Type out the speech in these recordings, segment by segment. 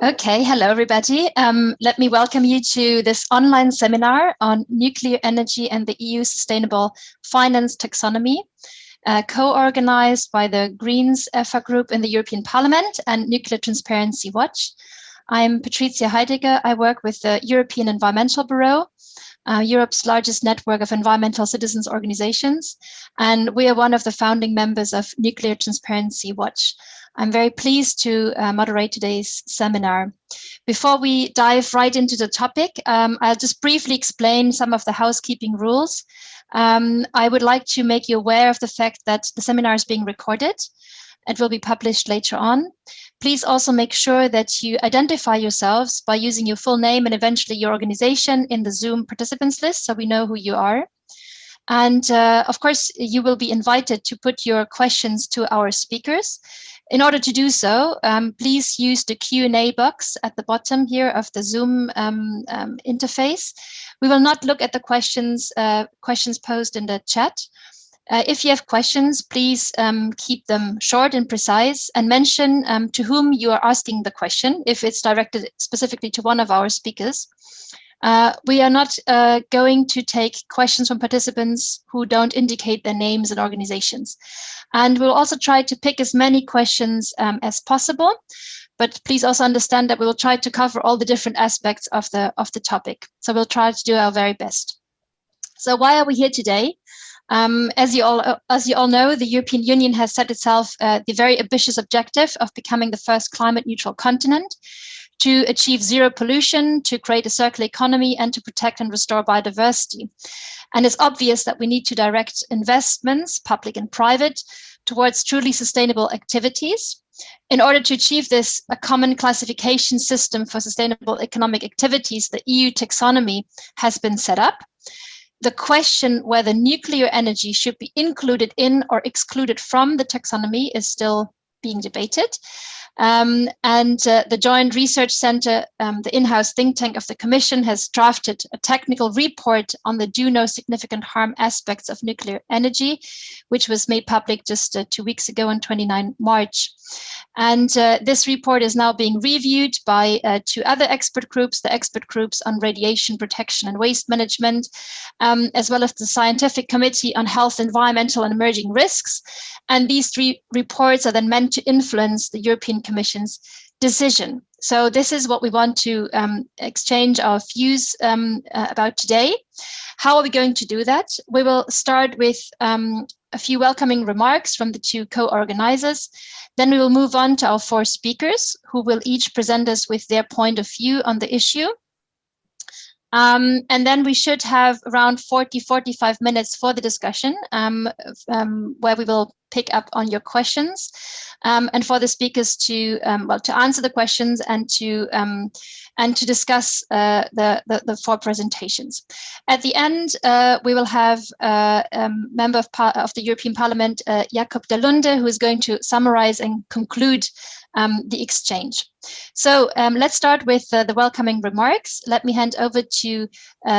Okay, hello everybody. Let me welcome you to this online seminar on nuclear energy and the EU Sustainable Finance Taxonomy, co-organized by the Greens EFA Group in the European Parliament and Nuclear Transparency Watch. I'm Patricia Heidegger. I work with the European Environmental Bureau, Europe's largest network of environmental citizens organizations, and we are one of the founding members of Nuclear Transparency Watch. I'm very pleased to moderate today's seminar. Before we dive right into the topic, I'll just briefly explain some of the housekeeping rules. I would like to make you aware of the fact that the seminar is being recorded. It will be published later on. Please also make sure that you identify yourselves by using your full name and eventually your organization in the Zoom participants list so we know who you are. And of course, you will be invited to put your questions to our speakers. In order to do so, please use the Q&A box at the bottom here of the Zoom interface. We will not look at the questions posed in the chat. If you have questions, please keep them short and precise and mention to whom you are asking the question if it's directed specifically to one of our speakers. We are not going to take questions from participants who don't indicate their names and organizations. And we'll also try to pick as many questions as possible, but please also understand that we will try to cover all the different aspects of the topic. So we'll try to do our very best. So why are we here today? As you all know, the European Union has set itself the very ambitious objective of becoming the first climate neutral continent, to achieve zero pollution, to create a circular economy, and to protect and restore biodiversity. And it's obvious that we need to direct investments, public and private, towards truly sustainable activities. In order to achieve this, a common classification system for sustainable economic activities, the EU taxonomy, has been set up. The question whether nuclear energy should be included in or excluded from the taxonomy is still being debated. The Joint Research Center, the in-house think tank of the Commission, has drafted a technical report on the do no significant harm aspects of nuclear energy, which was made public just 2 weeks ago on 29 March. And this report is now being reviewed by 2 other expert groups, the expert groups on radiation protection and waste management, as well as the Scientific Committee on Health, Environmental and Emerging Risks. And these 3 reports are then meant to influence the European Commission's decision. So this is what we want to exchange our views about today. How are we going to do that? We will start with a few welcoming remarks from the 2 co-organizers. Then we will move on to our 4 speakers, who will each present us with their point of view on the issue. And then we should have around 40-45 minutes for the discussion, where we will pick up on your questions, and for the speakers to answer the questions and to discuss the 4 presentations. At the end, we will have a member of the European Parliament, Jakob Dalunde, who is going to summarize and conclude the exchange. So let's start with the welcoming remarks. Let me hand over to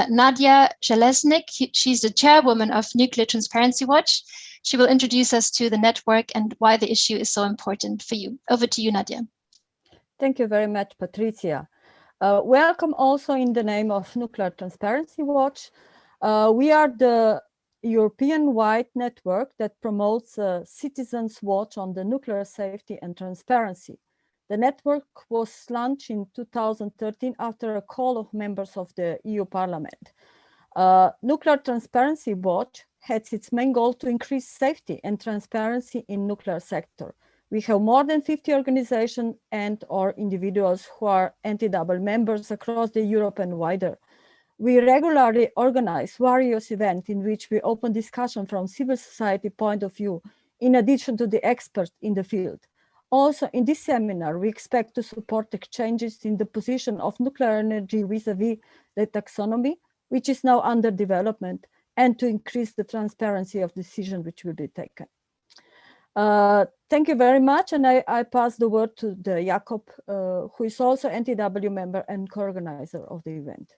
Nadia Železnik. She's the chairwoman of Nuclear Transparency Watch. She will introduce us to the network and why the issue is so important for you. Over to you, Nadia. Thank you very much, Patricia. Welcome also in the name of Nuclear Transparency Watch. We are the European-wide network that promotes Citizens' Watch on the nuclear safety and transparency. The network was launched in 2013 after a call of members of the EU Parliament. Nuclear Transparency Watch has its main goal to increase safety and transparency in nuclear sector. We have more than 50 organizations and or individuals who are NTW members across the Europe and wider. We regularly organize various events in which we open discussion from civil society point of view, in addition to the experts in the field. Also, in this seminar, we expect to support exchanges in the position of nuclear energy vis-à-vis the taxonomy, which is now under development, and to increase the transparency of decisions which will be taken. Thank you very much, and I pass the word to Jakob, who is also NTW member and co-organizer of the event.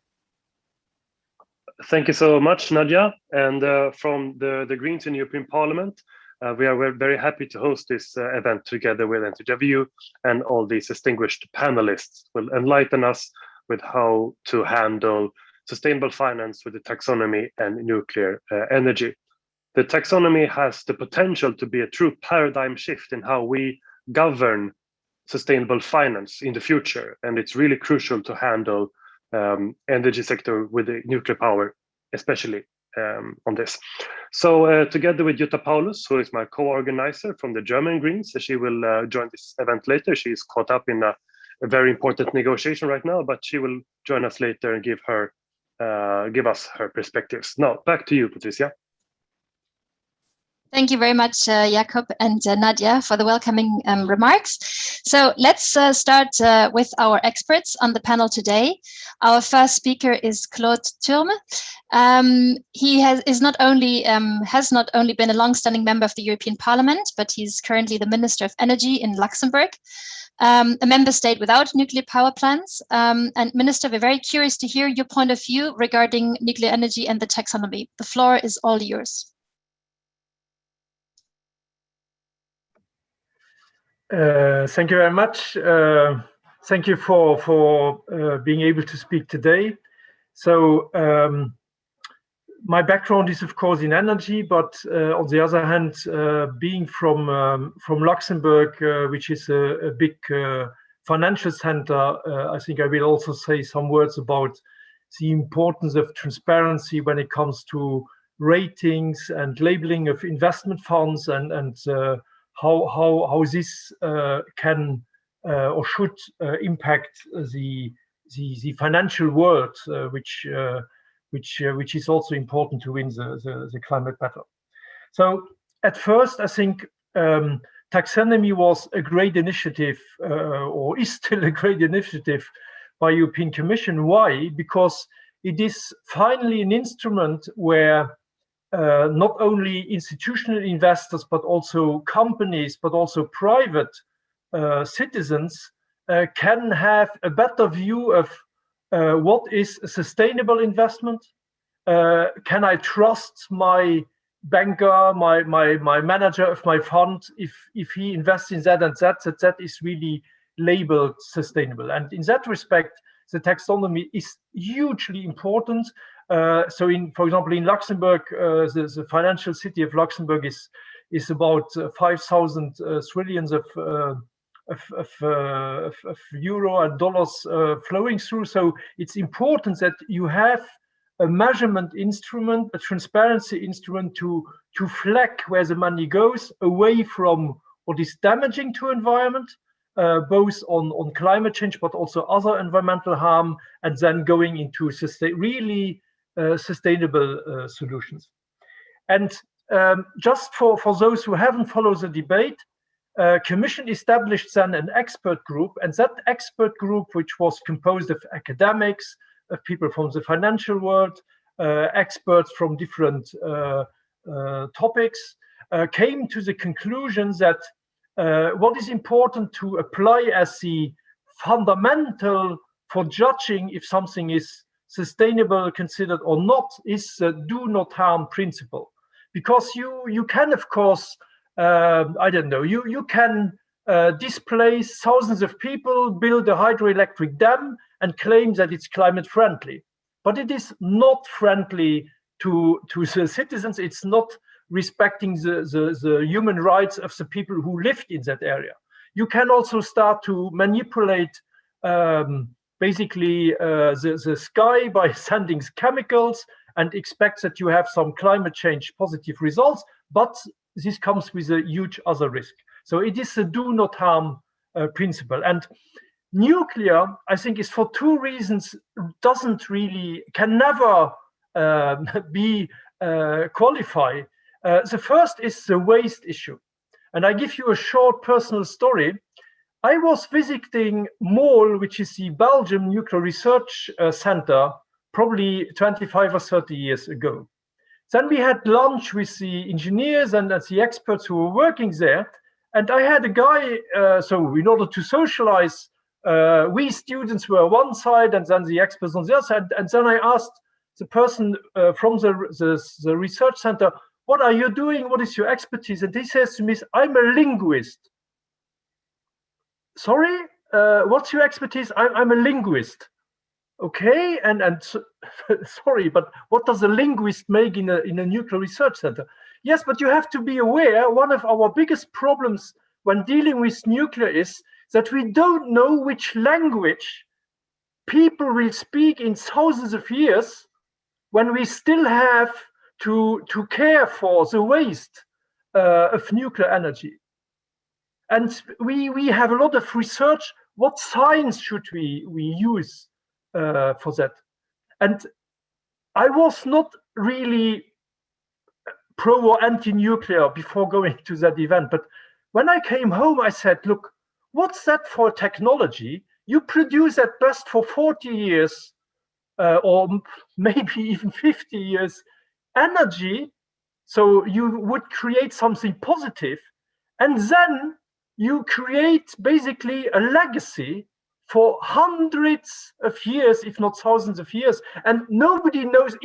Thank you so much, Nadia. And from the Greens in the European Parliament, We are very happy to host this event together with NTW, and all these distinguished panelists will enlighten us with how to handle sustainable finance with the taxonomy and nuclear energy. The taxonomy has the potential to be a true paradigm shift in how we govern sustainable finance in the future, and it's really crucial to handle energy sector with the nuclear power, especially on this. So together with Jutta Paulus, who is my co-organizer from the German Greens, she will join this event later. She's caught up in a very important negotiation right now, but she will join us later and give us her perspectives. Now, back to you, Patricia. Thank you very much, Jakob and Nadia, for the welcoming remarks. So let's start with our experts on the panel today. Our first speaker is Claude Turme. He has not only been a long-standing member of the European Parliament, but he's currently the Minister of Energy in Luxembourg, a member state without nuclear power plants. And Minister, we're very curious to hear your point of view regarding nuclear energy and the taxonomy. The floor is all yours. Thank you very much. Thank you for being able to speak today. So my background is, of course, in energy, but on the other hand, being from Luxembourg, which is a big financial center, I think I will also say some words about the importance of transparency when it comes to ratings and labeling of investment funds, and how this can or should impact the financial world, which is also important to win the climate battle. So at first, I think taxonomy was a great initiative, or is still a great initiative by European Commission. Why? Because it is finally an instrument where not only institutional investors, but also companies, but also private citizens can have a better view of what is a sustainable investment. Can I trust my banker, my manager of my fund, if he invests in that and that is really labeled sustainable? And in that respect, the taxonomy is hugely important. So, for example, in Luxembourg, the financial city of Luxembourg is about 5,000 trillions of euro and dollars flowing through. So it's important that you have a measurement instrument, a transparency instrument to flag where the money goes away from what is damaging to environment, both on climate change, but also other environmental harm, and then going into really sustainable solutions. And just for those who haven't followed the debate, Commission established then an expert group, and that expert group, which was composed of academics, of people from the financial world, experts from different topics, came to the conclusion that what is important to apply as the fundamental for judging if something is sustainable considered or not is the do not harm principle. Because you can, of course, I don't know, you can displace thousands of people, build a hydroelectric dam, and claim that it's climate friendly. But it is not friendly to the citizens. It's not respecting the human rights of the people who lived in that area. You can also start to manipulate basically the sky by sending chemicals and expect that you have some climate change positive results, but this comes with a huge other risk. So it is a do not harm principle. And nuclear, I think, is for two reasons, can never be qualified. The first is the waste issue. And I give you a short personal story. I was visiting MOL, which is the Belgium Nuclear Research Center, probably 25 or 30 years ago. Then we had lunch with the engineers and the experts who were working there. And I had a guy, so in order to socialize, we students were one side and then the experts on the other side. And then I asked the person from the research center, what are you doing? What is your expertise? And he says to me, I'm a linguist. Sorry, what's your expertise? I'm a linguist. Okay, and sorry, but what does a linguist make in a nuclear research center? Yes, but you have to be aware, one of our biggest problems when dealing with nuclear is that we don't know which language people will speak in thousands of years when we still have to care for the waste of nuclear energy. And we have a lot of research. What science should we use for that? And I was not really pro or anti-nuclear before going to that event. But when I came home, I said, look, what's that for technology? You produce at best for 40 years or maybe even 50 years energy. So you would create something positive. And then you create basically a legacy for hundreds of years, if not thousands of years. And nobody knows,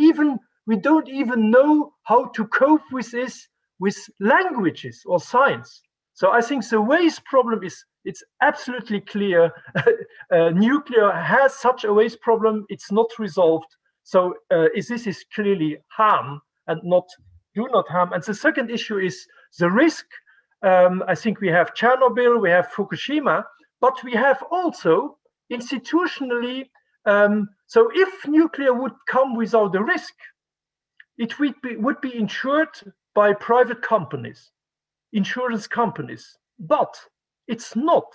we don't even know how to cope with this with languages or science. So I think the waste problem it's absolutely clear. Nuclear has such a waste problem, it's not resolved. So this is clearly harm and do not harm. And the second issue is the risk. I think we have Chernobyl, we have Fukushima, but we have also institutionally, so if nuclear would come without the risk, it would be insured by private companies, insurance companies, but it's not.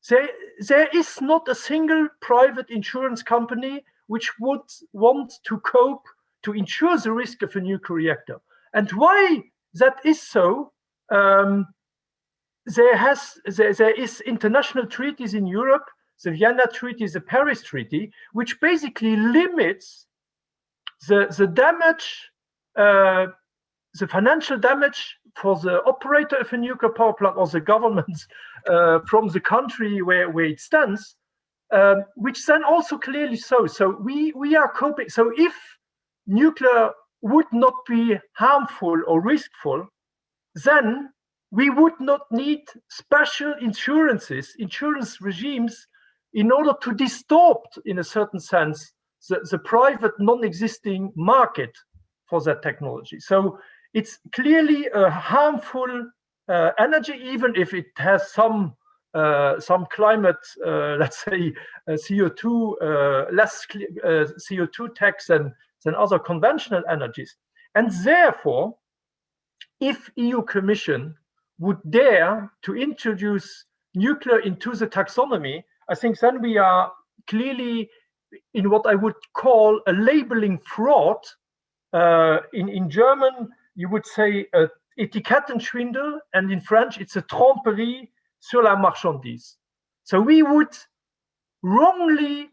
There is not a single private insurance company which would want to cope to insure the risk of a nuclear reactor. And why that is so, there is international treaties in Europe, the Vienna Treaty, the Paris Treaty, which basically limits the damage, the financial damage for the operator of a nuclear power plant or the government from the country where it stands, which then also clearly shows. So we are coping. So if nuclear would not be harmful or riskful, then we would not need special insurance regimes in order to distort, in a certain sense, the private non-existing market for that technology. So it's clearly a harmful energy, even if it has some climate, let's say, CO2 less CO2 tax than other conventional energies. And therefore, if EU Commission would dare to introduce nuclear into the taxonomy, I think then we are clearly in what I would call a labeling fraud. In German, you would say Etikettenschwindel, and in French, it's a tromperie sur la marchandise. So we would wrongly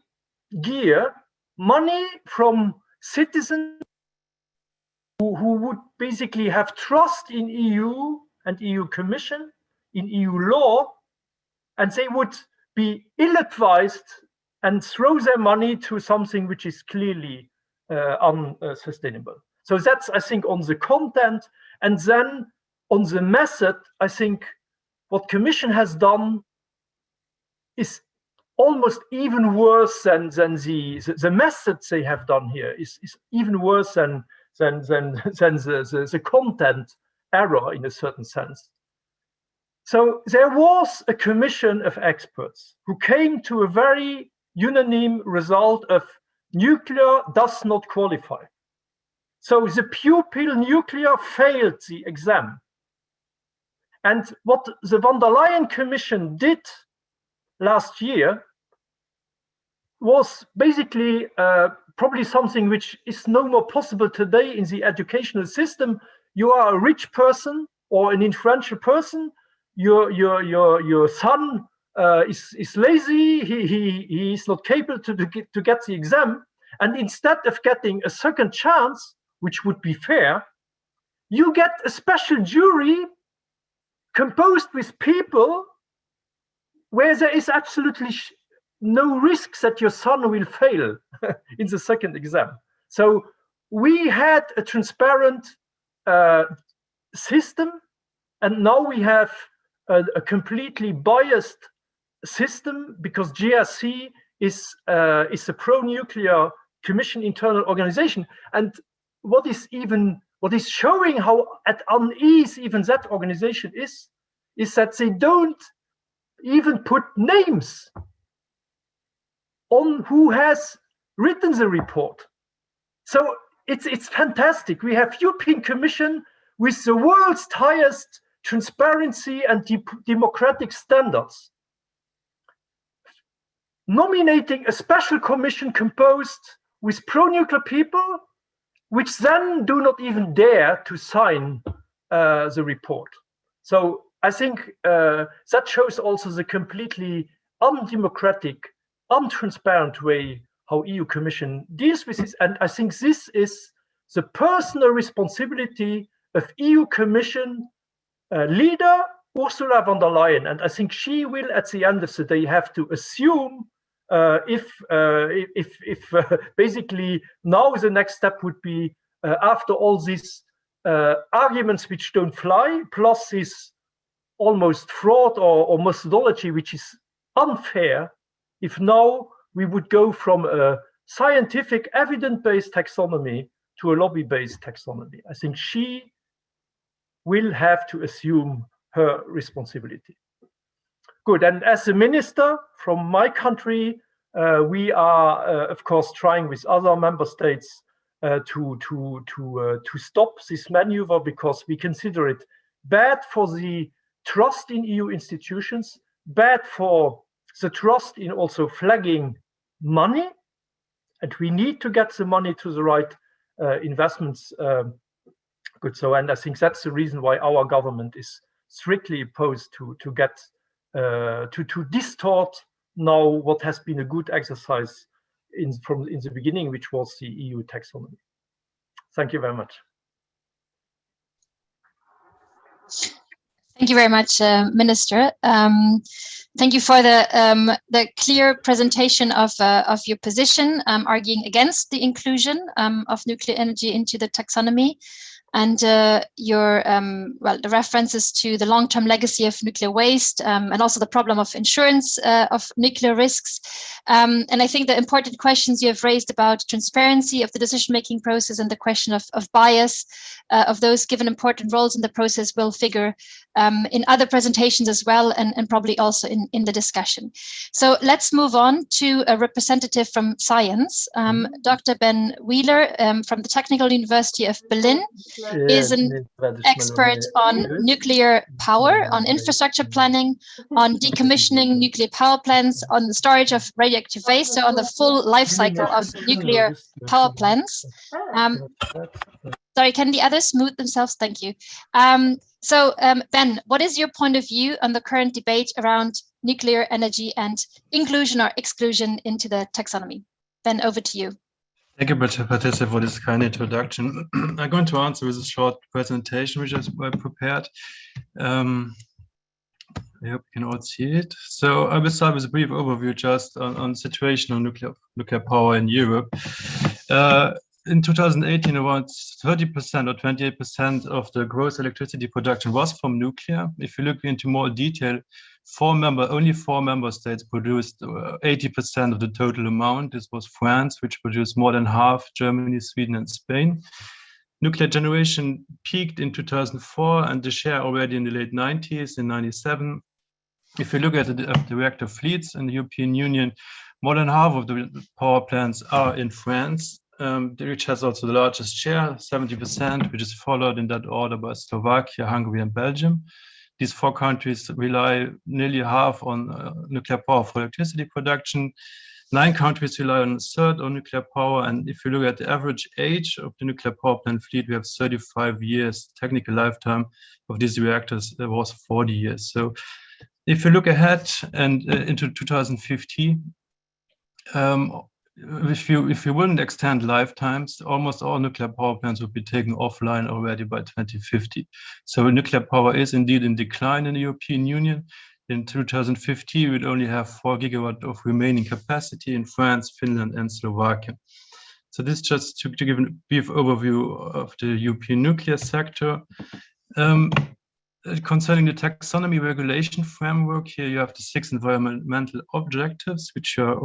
gear money from citizens who would basically have trust in EU and EU Commission, in EU law, and they would be ill-advised and throw their money to something which is clearly unsustainable. So that's, I think, on the content. And then on the method, I think what Commission has done is almost even worse than the methods they have done here is even worse than the content error in a certain sense. So there was a commission of experts who came to a very unanimous result of nuclear does not qualify. So the pupil nuclear failed the exam. And what the von der Leyen Commission did last year was basically probably something which is no more possible today in the educational system. You are a rich person or an influential person. Your son is lazy. He is not capable to get the exam. And instead of getting a second chance, which would be fair, you get a special jury composed with people where there is absolutely no risks that your son will fail in the second exam. So we had a transparent system, and now we have a completely biased system because GRC is a pro-nuclear Commission internal organization. And what is showing how at unease even that organization is that they don't even put names on who has written the report. So it's fantastic. We have European Commission with the world's highest transparency and democratic standards, nominating a special commission composed with pro-nuclear people, which then do not even dare to sign the report. So I think that shows also the completely undemocratic, untransparent way how EU Commission deals with this. And I think this is the personal responsibility of EU Commission leader Ursula von der Leyen. And I think she will, at the end of the day, have to assume if basically now the next step would be after all these arguments which don't fly, plus this almost fraud or methodology which is unfair, if now we would go from a scientific evidence-based taxonomy to a lobby-based taxonomy. I think she will have to assume her responsibility. Good, and as a minister from my country, we are of course trying with other member states to stop this maneuver, because we consider it bad for the trust in EU institutions, bad for the trust in also flagging money, and we need to get the money to the right investments. Good, so, and I think that's the reason why our government is strictly opposed to distort now what has been a good exercise from the beginning, which was the EU taxonomy. Thank you very much. Thank you very much, Minister. Thank you for the clear presentation of your position, arguing against the inclusion of nuclear energy into the taxonomy, and your the references to the long-term legacy of nuclear waste, and also the problem of insurance of nuclear risks. And I think the important questions you have raised about transparency of the decision-making process and the question of bias of those given important roles in the process will figure in other presentations as well, and probably also in the discussion. So let's move on to a representative from science. Dr. Ben Wheeler from the Technical University of Berlin is an expert on nuclear power, on infrastructure planning, on decommissioning nuclear power plants, on the storage of radioactive waste, so on the full life cycle of nuclear power plants. Sorry, can the others mute themselves? Thank you. So Ben, what is your point of view on the current debate around nuclear energy and inclusion or exclusion into the taxonomy? Ben, over to you. Thank you, Patricia, for this kind introduction. I'm going to answer with a short presentation, which is well prepared. I hope you can all see it. So I will start with a brief overview just on the situation of nuclear power in Europe. In 2018, around 30% or 28% of the gross electricity production was from nuclear. If you look into more detail, only four member states produced 80% of the total amount. This was France, which produced more than half, Germany, Sweden, and Spain. Nuclear generation peaked in 2004, and the share already in the late 90s, in 97. If you look at the reactor fleets in the European Union, more than half of the power plants are in France, which has also the largest share, 70%, which is followed in that order by Slovakia, Hungary, and Belgium. These four countries rely nearly half on nuclear power for electricity production. 9 countries rely on a third on nuclear power. And if you look at the average age of the nuclear power plant fleet, we have 35 years. Technical lifetime of these reactors was 40 years. So if you look ahead and into 2050, if you wouldn't extend lifetimes, almost all nuclear power plants would be taken offline already by 2050. So nuclear power is indeed in decline in the European Union. In 2050, we'd only have 4 gigawatts of remaining capacity in France, Finland, and Slovakia. So this just to give a brief overview of the European nuclear sector. Concerning the taxonomy regulation framework, here you have the 6 environmental objectives, which are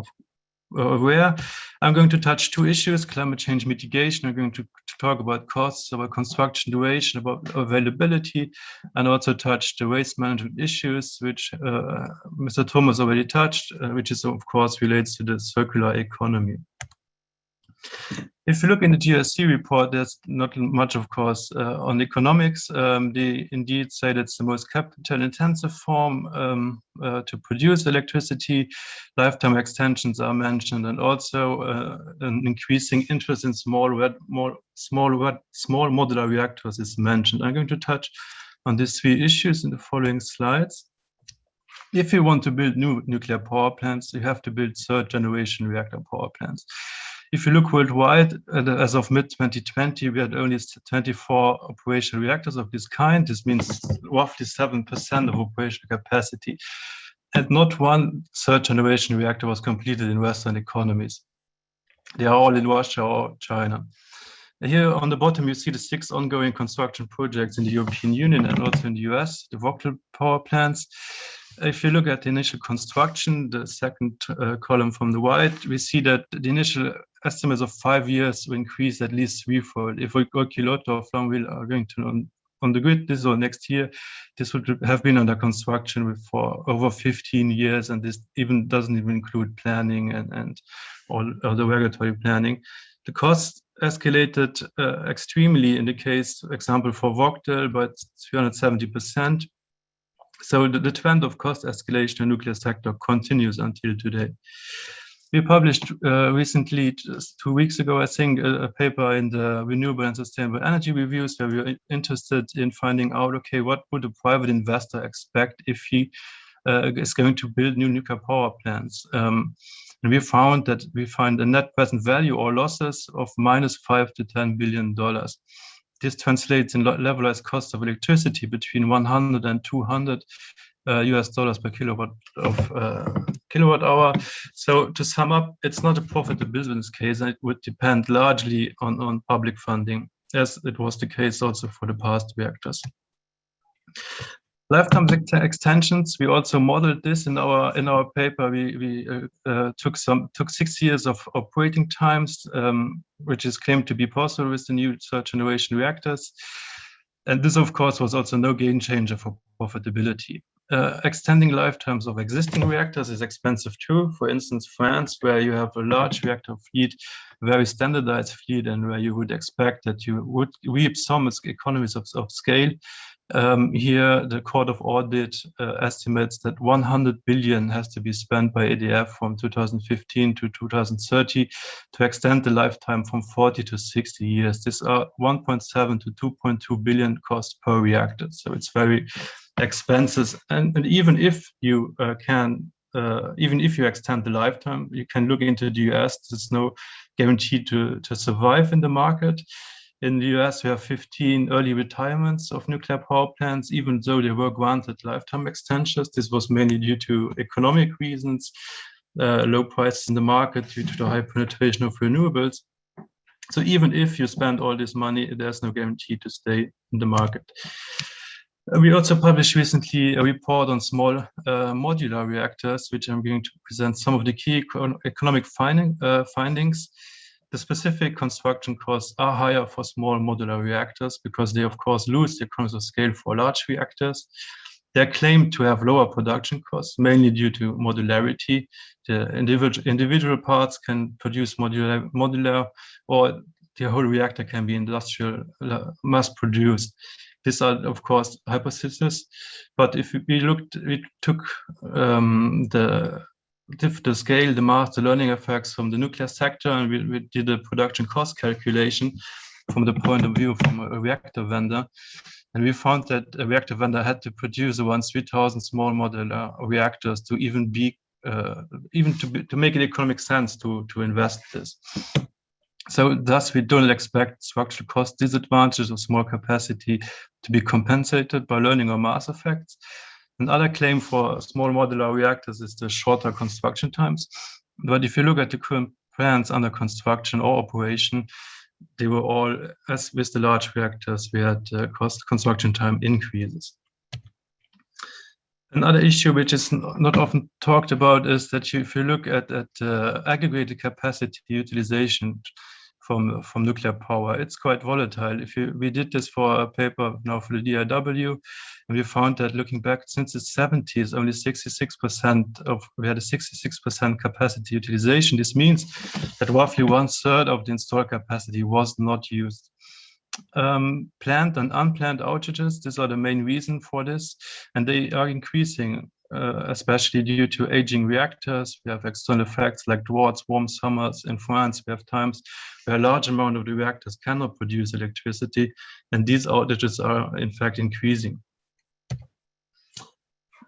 aware. I'm going to touch 2 issues: climate change mitigation. I'm going to talk about costs, about construction duration, about availability, and also touch the waste management issues, which Mr. Thomas already touched, which is of course relates to the circular economy. If you look in the GRC report, there's not much, of course, on economics. They indeed say that's the most capital-intensive form to produce electricity. Lifetime extensions are mentioned, and also an increasing interest in small modular reactors is mentioned. I'm going to touch on these 3 issues in the following slides. If you want to build new nuclear power plants, you have to build 3rd-generation reactor power plants. If you look worldwide, as of mid-2020, we had only 24 operational reactors of this kind. This means roughly 7% of operational capacity. And not one 3rd-generation reactor was completed in Western economies. They are all in Russia or China. Here on the bottom, you see the 6 ongoing construction projects in the European Union and also in the US, the Vogtle power plants. If you look at the initial construction, the 2nd column from the right, we see that the initial estimates of 5 years will increase at least 3-fold. If Olkiluoto or Flamanville are going to on the grid this or next year, this would have been under construction for over 15 years, and this even doesn't even include planning and all the regulatory planning. The cost escalated extremely in the case, for example, for Vogtle, by 370%. So the trend of cost escalation in the nuclear sector continues until today. We published recently, just 2 weeks ago, I think, a paper in the Renewable and Sustainable Energy Reviews, where we were interested in finding out, okay, what would a private investor expect if he is going to build new nuclear power plants? And we found that we find a net present value or losses of -5 to $10 billion. This translates in levelized cost of electricity between 100 and 200 US dollars per kilowatt hour. So to sum up, it's not a profitable business case, and it would depend largely on public funding, as it was the case also for the past reactors. Lifetime extensions, we also modeled this in our paper. We took 6 years of operating times, which is claimed to be possible with the new 3rd-generation reactors. And this, of course, was also no game changer for profitability. Extending lifetimes of existing reactors is expensive too. For instance, France, where you have a large reactor fleet, very standardized fleet, and where you would expect that you would reap some economies of scale. Here, the Court of Audit estimates that 100 billion has to be spent by EDF from 2015 to 2030 to extend the lifetime from 40 to 60 years. These are 1.7 to 2.2 billion cost per reactor. So it's very expensive. And even if you extend the lifetime, you can look into the US. There's no guarantee to survive in the market. In the US, we have 15 early retirements of nuclear power plants, even though they were granted lifetime extensions. This was mainly due to economic reasons, low prices in the market due to the high penetration of renewables. So even if you spend all this money, there's no guarantee to stay in the market. We also published recently a report on small modular reactors, which I'm going to present some of the key economic findings. The specific construction costs are higher for small modular reactors because they, of course, lose the economies of scale for large reactors. They're claimed to have lower production costs, mainly due to modularity. The individual parts can produce modular, or the whole reactor can be industrial, mass-produced. These are, of course, hypotheses. But if we took the scale, the mass, the learning effects from the nuclear sector, and we did a production cost calculation from the point of view from a reactor vendor. And we found that a reactor vendor had to produce around 3,000 small modular reactors to even to make it economic sense to invest this. So thus, we don't expect structural cost disadvantages of small capacity to be compensated by learning or mass effects. Another claim for small modular reactors is the shorter construction times. But if you look at the current plants under construction or operation, they were all, as with the large reactors, we had construction time increases. Another issue which is not often talked about is that if you look at aggregated capacity utilization from nuclear power, it's quite volatile. We did this for a paper now for the DIW, and we found that looking back since the 70s, only 66% we had a 66% capacity utilization. This means that roughly 1/3 of the installed capacity was not used. Planned and unplanned outages, these are the main reason for this, and they are increasing, especially due to aging reactors. We have external effects like droughts, warm summers. In France, we have times where a large amount of the reactors cannot produce electricity, and these outages are in fact increasing.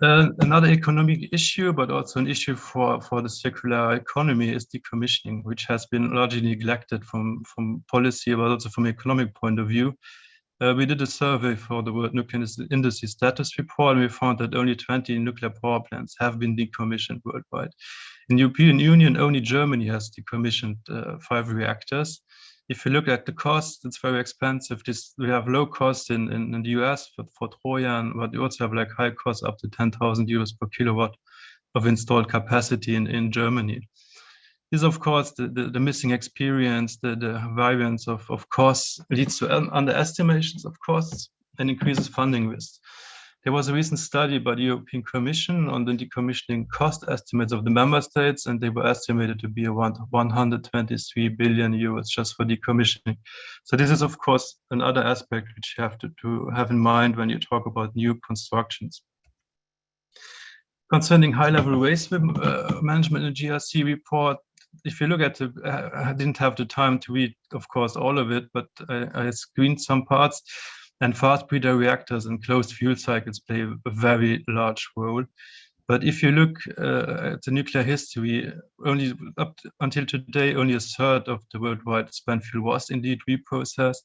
Another economic issue, but also an issue for the circular economy, is decommissioning, which has been largely neglected from policy, but also from economic point of view. We did a survey for the World Nuclear Industry Status Report, and we found that only 20 nuclear power plants have been decommissioned worldwide. In the European Union, only Germany has decommissioned 5 reactors. If you look at the cost, it's very expensive. We have low cost in the US for Trojan, but we also have like high costs up to 10,000 euros per kilowatt of installed capacity in Germany. This, of course, the missing experience, the variance of costs leads to underestimations of costs and increases funding risk. There was a recent study by the European Commission on the decommissioning cost estimates of the member states, and they were estimated to be around 123 billion euros just for decommissioning. So this is, of course, another aspect which you have to have in mind when you talk about new constructions. Concerning high-level waste management in the GRC report, if you look at I didn't have the time to read, of course, all of it, but I screened some parts. And fast breeder reactors and closed fuel cycles play a very large role. But if you look at the nuclear history, only up until today, only 1/3 of the worldwide spent fuel was indeed reprocessed.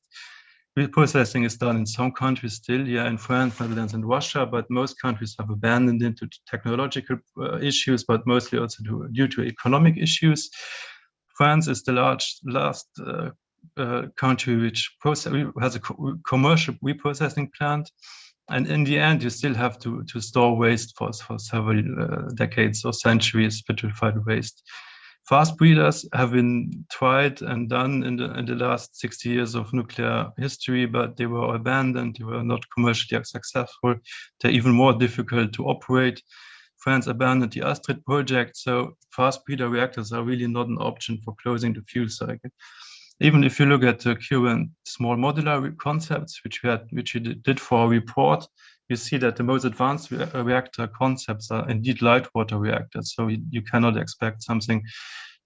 Reprocessing is done in some countries still, in France, Netherlands, and Russia, but most countries have abandoned it due to technological issues, but mostly also due to economic issues. France is the last country which has a commercial reprocessing plant, and in the end you still have to store waste for several decades or centuries, petrified waste. Fast breeders have been tried and done in the last 60 years of nuclear history, but they were abandoned. They were not commercially successful. They're even more difficult to operate. France abandoned the Astrid project, so fast breeder reactors are really not an option for closing the fuel cycle. Even if you look at the current small modular concepts, which we did for our report, you see that the most advanced reactor concepts are indeed light water reactors. So you cannot expect something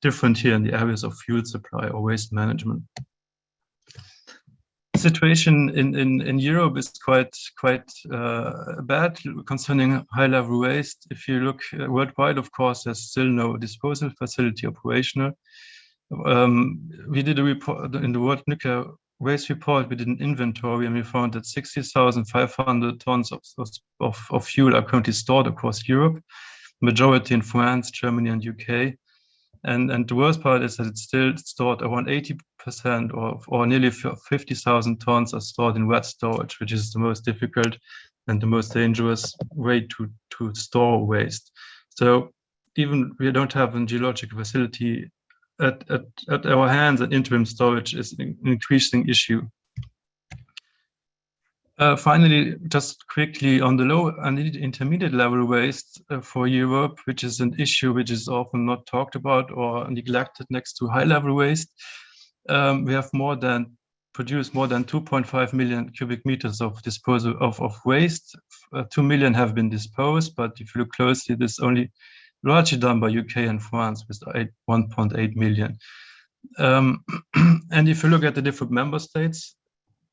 different here in the areas of fuel supply or waste management. The situation in Europe is quite bad concerning high-level waste. If you look worldwide, of course, there's still no disposal facility operational. We did a report in the World Nuclear Waste Report. We did an inventory, and we found that 60,500 tons of fuel are currently stored across Europe, majority in France, Germany, and UK. And the worst part is that it's still stored around 80% or nearly 50,000 tons are stored in wet storage, which is the most difficult and the most dangerous way to store waste. So even we don't have a geological facility at our hands, and interim storage is an increasing issue. Finally, just quickly on the low and intermediate level waste for Europe, which is an issue which is often not talked about or neglected next to high level waste. We have produced more than 2.5 million cubic meters of disposal of waste. 2 million have been disposed, but if you look closely, this is only largely done by UK and France with 1.8 million. And if you look at the different member states,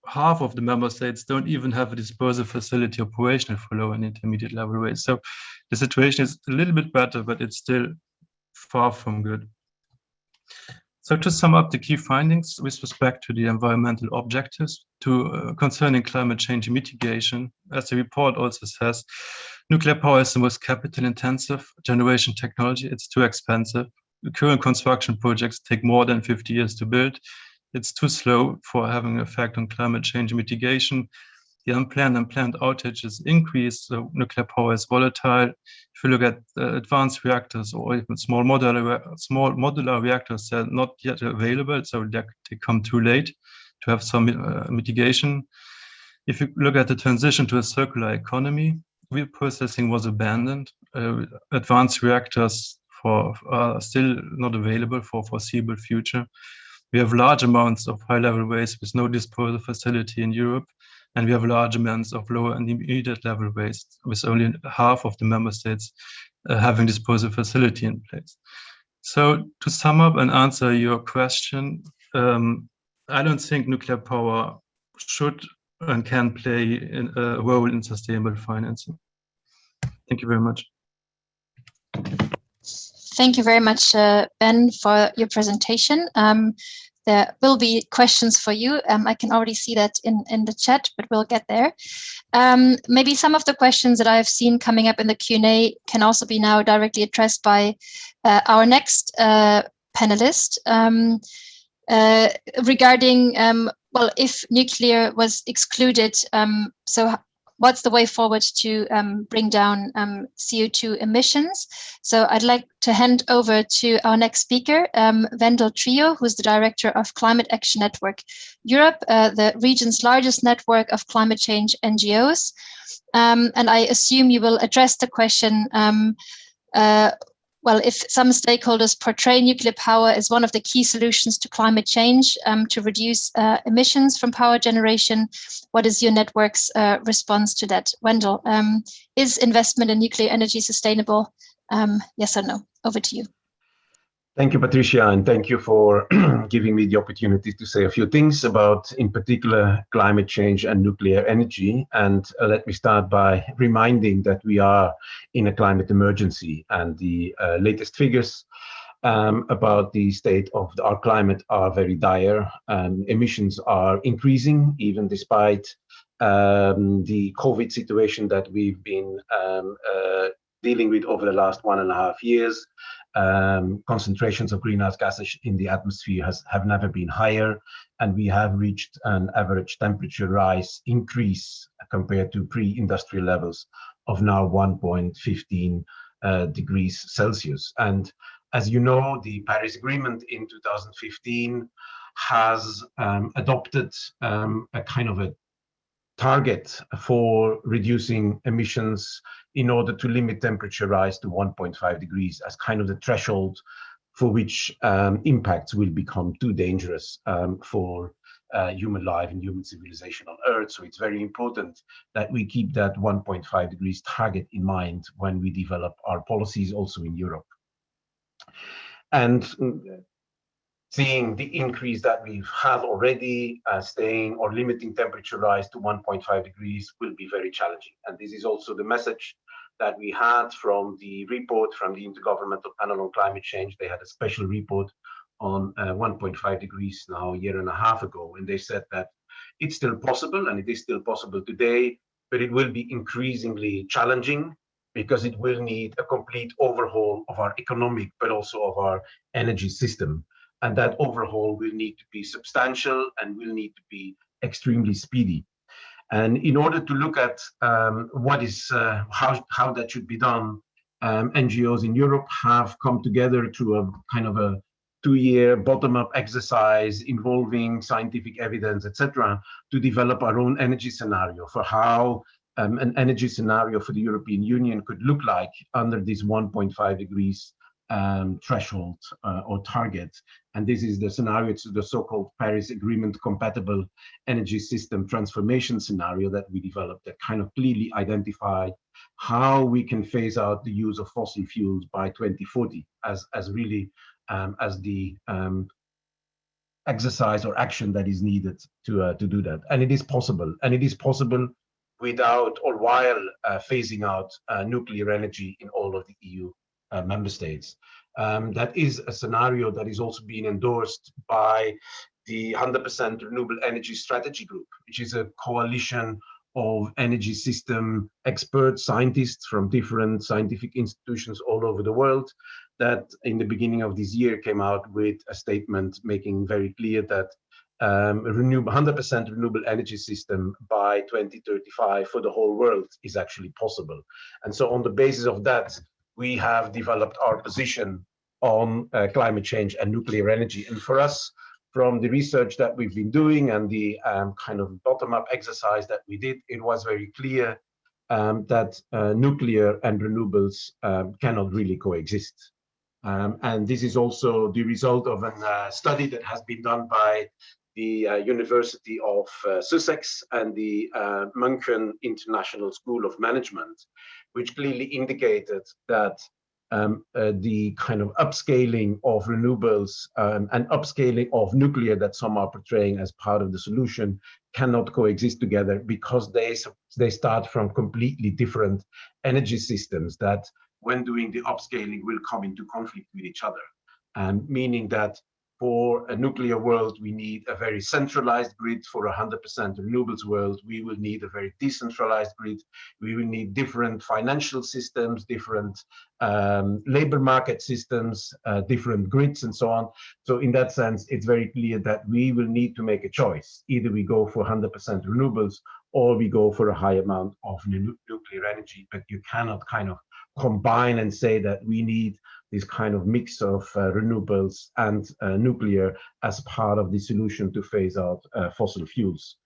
half of the member states don't even have a disposal facility operational for low and intermediate level waste. So the situation is a little bit better, but it's still far from good. So to sum up the key findings with respect to the environmental objectives concerning climate change mitigation, as the report also says, nuclear power is the most capital intensive generation technology. It's too expensive. current construction projects take more than 50 years to build. It's too slow for having an effect on climate change mitigation. The unplanned and planned outages increase, so nuclear power is volatile. If you look at advanced reactors or even small modular reactors, they're not yet available, so they come too late to have some mitigation. If you look at the transition to a circular economy, reprocessing was abandoned. Advanced reactors are still not available for foreseeable future. We have large amounts of high-level waste with no disposal facility in Europe, and we have large amounts of lower and intermediate level waste with only half of the member states having disposal facility in place. So to sum up and answer your question, I don't think nuclear power should and can play a role in sustainable financing. Thank you very much. Thank you very much, Ben, for your presentation. There will be questions for you. I can already see that in the chat, but we'll get there. Maybe some of the questions that I've seen coming up in the Q&A can also be now directly addressed by our next panelist regarding, well, if nuclear was excluded, so what's the way forward to bring down CO2 emissions? So I'd like to hand over to our next speaker, Wendel Trio, who's the director of Climate Action Network Europe, the region's largest network of climate change NGOs. And I assume you will address the question, well, if some stakeholders portray nuclear power as one of the key solutions to climate change to reduce emissions from power generation, what is your network's response to that? Wendel, is investment in nuclear energy sustainable? Yes or no? Over to you. Thank you, Patricia, and thank you for giving me the opportunity to say a few things about, in particular, climate change and nuclear energy. And let me start by reminding that we are in a climate emergency, and the latest figures about the state of our climate are very dire. Emissions are increasing, even despite the COVID situation that we've been dealing with over the last 1.5 years. Concentrations of greenhouse gases in the atmosphere have never been higher, and we have reached an average temperature rise increase compared to pre-industrial levels of now 1.15 degrees Celsius. And as you know, the Paris Agreement in 2015 has adopted a kind of a target for reducing emissions in order to limit temperature rise to 1.5 degrees as kind of the threshold for which impacts will become too dangerous for human life and human civilization on Earth. So it's very important that we keep that 1.5 degrees target in mind when we develop our policies also in Europe. And seeing the increase that we've had already, staying or limiting temperature rise to 1.5 degrees will be very challenging. And this is also the message that we had from the report from the Intergovernmental Panel on Climate Change. They had a special report on 1.5 degrees now a year and a half ago, and they said that it's still possible, and it is still possible today, but it will be increasingly challenging because it will need a complete overhaul of our economic, but also of our energy system. And that overhaul will need to be substantial and will need to be extremely speedy. And in order to look at what is how that should be done, NGOs in Europe have come together through a kind of a 2-year bottom-up exercise involving scientific evidence, etc., to develop our own energy scenario for how an energy scenario for the European Union could look like under this 1.5 degrees threshold or target. And this is the scenario, it's the so-called Paris Agreement compatible energy system transformation scenario that we developed that kind of clearly identified how we can phase out the use of fossil fuels by 2040 as really as the exercise or action that is needed to do that. And it is possible, and it is possible without or while phasing out nuclear energy in all of the EU member states. That is a scenario that is also being endorsed by the 100% Renewable Energy Strategy Group, which is a coalition of energy system experts, scientists from different scientific institutions all over the world that in the beginning of this year came out with a statement making very clear that 100% renewable energy system by 2035 for the whole world is actually possible. And so on the basis of that, we have developed our position on climate change and nuclear energy. And for us, from the research that we've been doing and the kind of bottom-up exercise that we did, it was very clear that nuclear and renewables cannot really coexist. And this is also the result of a study that has been done by the University of Sussex and the Munchen International School of Management, which clearly indicated that the kind of upscaling of renewables and upscaling of nuclear that some are portraying as part of the solution cannot coexist together, because they start from completely different energy systems that, when doing the upscaling, will come into conflict with each other. Meaning that for a nuclear world, we need a very centralized grid. For 100% renewables world, we will need a very decentralized grid. We will need different financial systems, different labor market systems, different grids, and so on. So in that sense, it's very clear that we will need to make a choice. Either we go for 100% renewables, or we go for a high amount of nuclear energy. But you cannot kind of combine and say that we need this kind of mix of renewables and nuclear as part of the solution to phase out fossil fuels.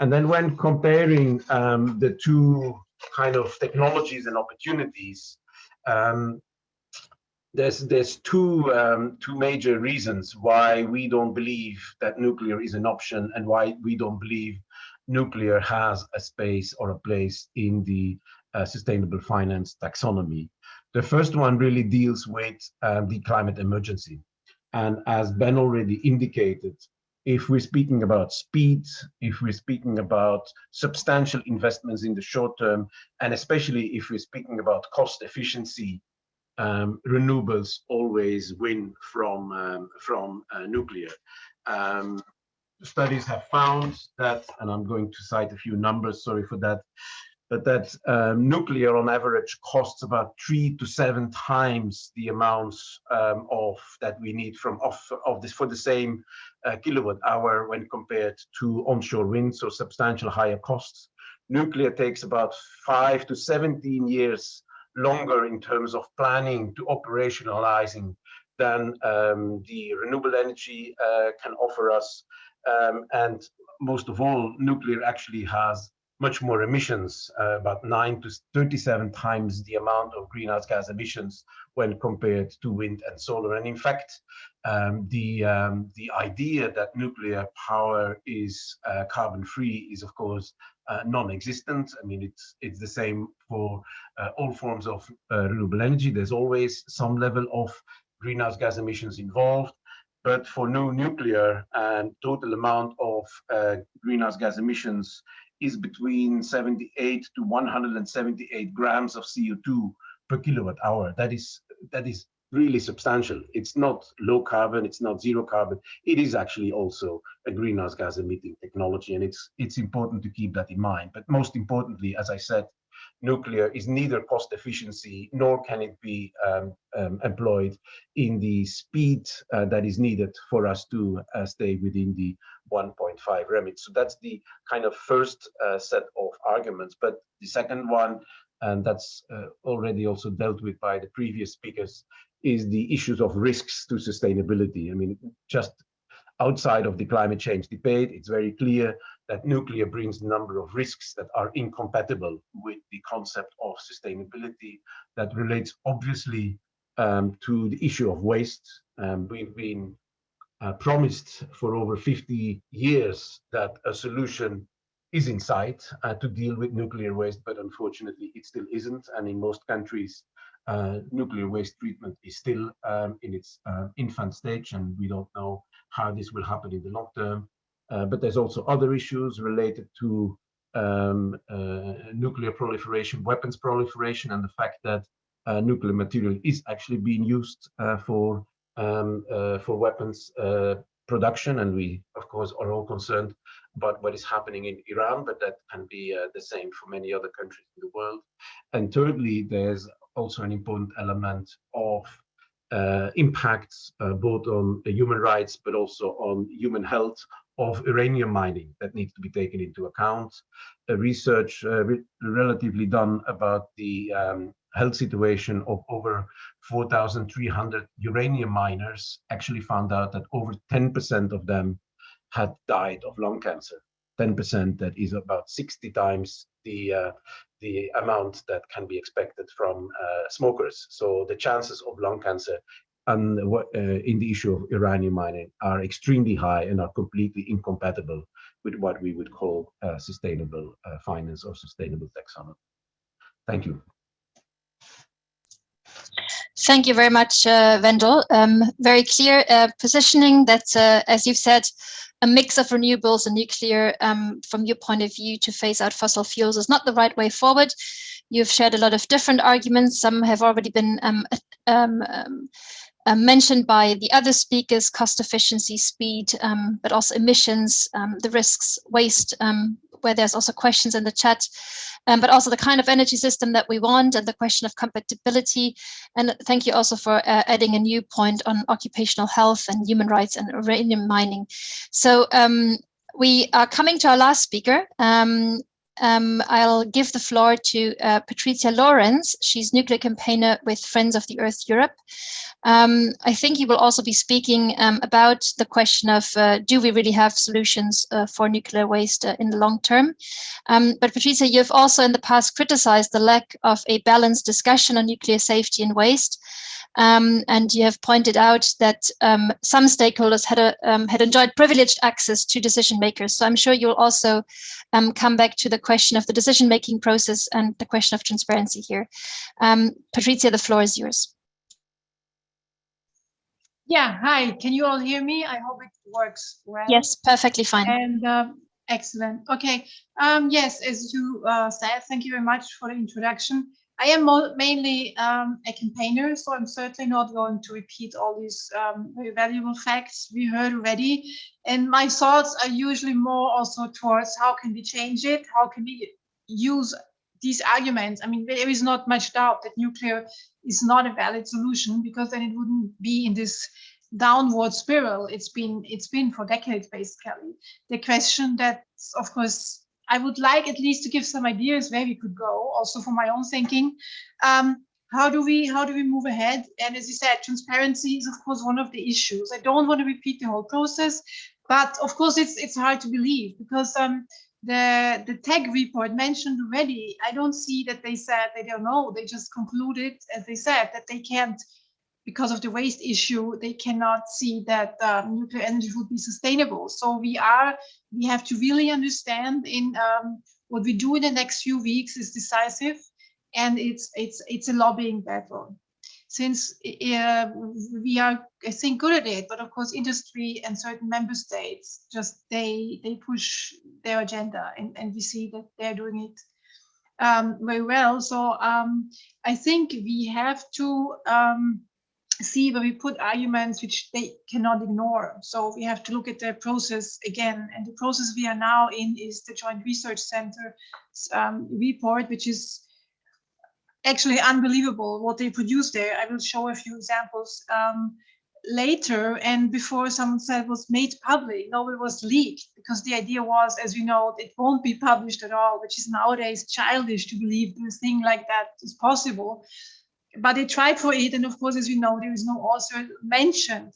And then when comparing the two kind of technologies and opportunities, there's two major reasons why we don't believe that nuclear is an option, and why we don't believe nuclear has a space or a place in the Sustainable Finance Taxonomy. The first one really deals with the climate emergency. And as Ben already indicated, if we're speaking about speed, if we're speaking about substantial investments in the short term, and especially if we're speaking about cost efficiency, renewables always win from nuclear. Studies have found that, and I'm going to cite a few numbers, sorry for that, but that nuclear on average costs about 3 to 7 times the amounts that we need for the same kilowatt hour when compared to onshore wind, so substantial higher costs. Nuclear takes about 5 to 17 years longer in terms of planning to operationalizing than the renewable energy can offer us. And most of all, nuclear actually has much more emissions, about 9 to 37 times the amount of greenhouse gas emissions when compared to wind and solar. And in fact, the idea that nuclear power is carbon-free is, of course, non-existent. I mean, it's the same for all forms of renewable energy. There's always some level of greenhouse gas emissions involved. But for no nuclear, total amount of greenhouse gas emissions is between 78 to 178 grams of CO2 per kilowatt hour. That is really substantial. It's not low carbon, it's not zero carbon. It is actually also a greenhouse gas emitting technology, and it's important to keep that in mind. But most importantly, as I said, nuclear is neither cost efficiency nor can it be employed in the speed that is needed for us to stay within the 1.5 remit. So that's the kind of first set of arguments. But the second one, and that's already also dealt with by the previous speakers, is the issues of risks to sustainability. I mean, just outside of the climate change debate, it's very clear that nuclear brings a number of risks that are incompatible with the concept of sustainability. That relates obviously to the issue of waste. We've been promised for over 50 years that a solution is in sight to deal with nuclear waste, but unfortunately it still isn't. And in most countries, nuclear waste treatment is still in its infant stage, and we don't know how this will happen in the long term. But there's also other issues related to nuclear proliferation, weapons proliferation, and the fact that nuclear material is actually being used for weapons production. And we, of course, are all concerned about what is happening in Iran, but that can be the same for many other countries in the world. And thirdly, there's also an important element of impacts both on human rights but also on human health of uranium mining that needs to be taken into account. Research relatively done about the health situation of over 4,300 uranium miners actually found out that over 10% of them had died of lung cancer. 10%, that is about 60 times the amount that can be expected from smokers. So the chances of lung cancer and in the issue of uranium mining are extremely high and are completely incompatible with what we would call sustainable finance or sustainable taxonomy. Thank you. Thank you very much, Wendell. Very clear positioning that, as you've said, a mix of renewables and nuclear, from your point of view, to phase out fossil fuels is not the right way forward. You've shared a lot of different arguments. Some have already been mentioned by the other speakers: cost efficiency, speed, but also emissions, the risks, waste, where there's also questions in the chat, but also the kind of energy system that we want and the question of compatibility. And thank you also for adding a new point on occupational health and human rights and uranium mining. So we are coming to our last speaker. I'll give the floor to Patricia Lorenz. She's nuclear campaigner with Friends of the Earth Europe. I think you will also be speaking about the question of do we really have solutions for nuclear waste in the long term? But Patricia, you've also in the past criticized the lack of a balanced discussion on nuclear safety and waste. And you have pointed out that some stakeholders had enjoyed privileged access to decision makers. So I'm sure you'll also come back to the question of the decision-making process and the question of transparency here. Patricia, the floor is yours. Yeah, hi, can you all hear me? I hope it works well. Yes, perfectly fine. And excellent. Okay, yes, as you said, thank you very much for the introduction. I am mainly a campaigner, so I'm certainly not going to repeat all these very valuable facts we heard already. And my thoughts are usually more also towards how can we change it? How can we use these arguments? I mean, there is not much doubt that nuclear is not a valid solution, because then it wouldn't be in this downward spiral. It's been for decades, basically. The question that's, of course, I would like at least to give some ideas where we could go, also for my own thinking. How do we move ahead? And as you said, transparency is, of course, one of the issues. I don't want to repeat the whole process, but of course, it's hard to believe, because the tech report mentioned already, I don't see that they said they don't know. They just concluded, as they said, that they can't, because of the waste issue, they cannot see that nuclear energy would be sustainable. So we have to really understand in what we do in the next few weeks is decisive, and it's a lobbying battle. Since we are, I think, good at it, but of course industry and certain member states just they push their agenda, and we see that they're doing it very well. So I think we have to see where we put arguments which they cannot ignore. So we have to look at the process again, and the process we are now in is the Joint Research Center report, which is actually unbelievable what they produced there. I will show a few examples later. And before, someone said it was made public. No, it was leaked, because the idea was, as we know, it won't be published at all, which is nowadays childish to believe this thing like that is possible. But they tried for it, and of course, as we know, there is no author mentioned.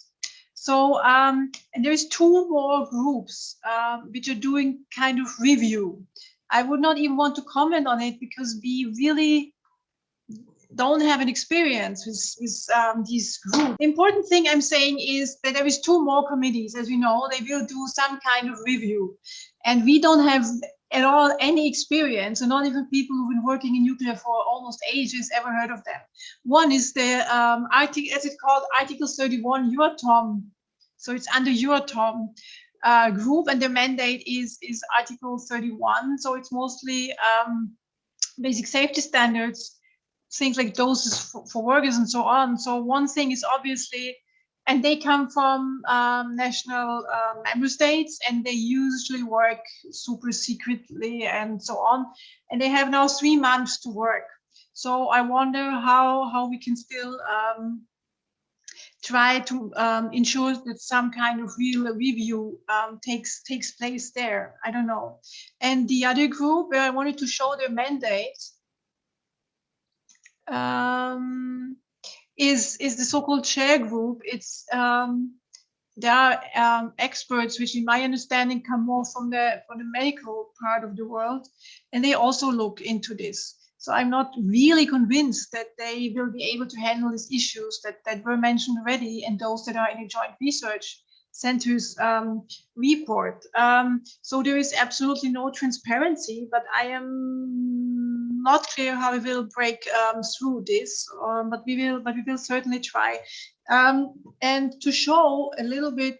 So, and there is two more groups which are doing kind of review. I would not even want to comment on it, because we really don't have an experience with these groups. The important thing I'm saying is that there is two more committees, as we know. They will do some kind of review, and we don't have at all any experience, and not even people who've been working in nuclear for almost ages ever heard of them. One is the article, as it's called, Article 31 Euratom. So it's under Euratom group, and the mandate is Article 31. So it's mostly basic safety standards, things like doses for workers and so on. So one thing is obviously, and they come from national member states, and they usually work super secretly and so on. And they have now 3 months to work. So I wonder how we can still try to ensure that some kind of real review takes place there. I don't know. And the other group where I wanted to show their mandate is the so-called chair group. It's there are experts, which in my understanding come more from the medical part of the world, and they also look into this. So I'm not really convinced that they will be able to handle these issues that were mentioned already, and those that are in a joint research center's report. So there is absolutely no transparency, but I am not clear how we will break through this, but we will certainly try. And to show a little bit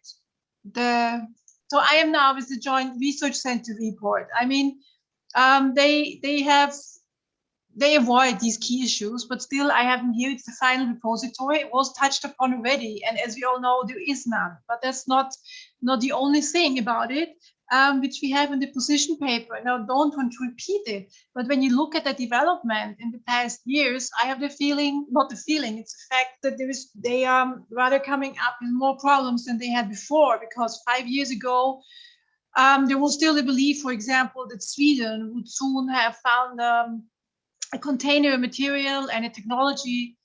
so I am now with the Joint Research Center report. I mean, they avoid these key issues, but still I haven't here. It's the final repository. It was touched upon already, and as we all know, there is none. But that's not the only thing about it, which we have in the position paper. And I don't want to repeat it, but when you look at the development in the past years, I have the feeling, not the feeling, it's the fact that they are rather coming up with more problems than they had before, because 5 years ago, there was still the belief, for example, that Sweden would soon have found a container material and a technology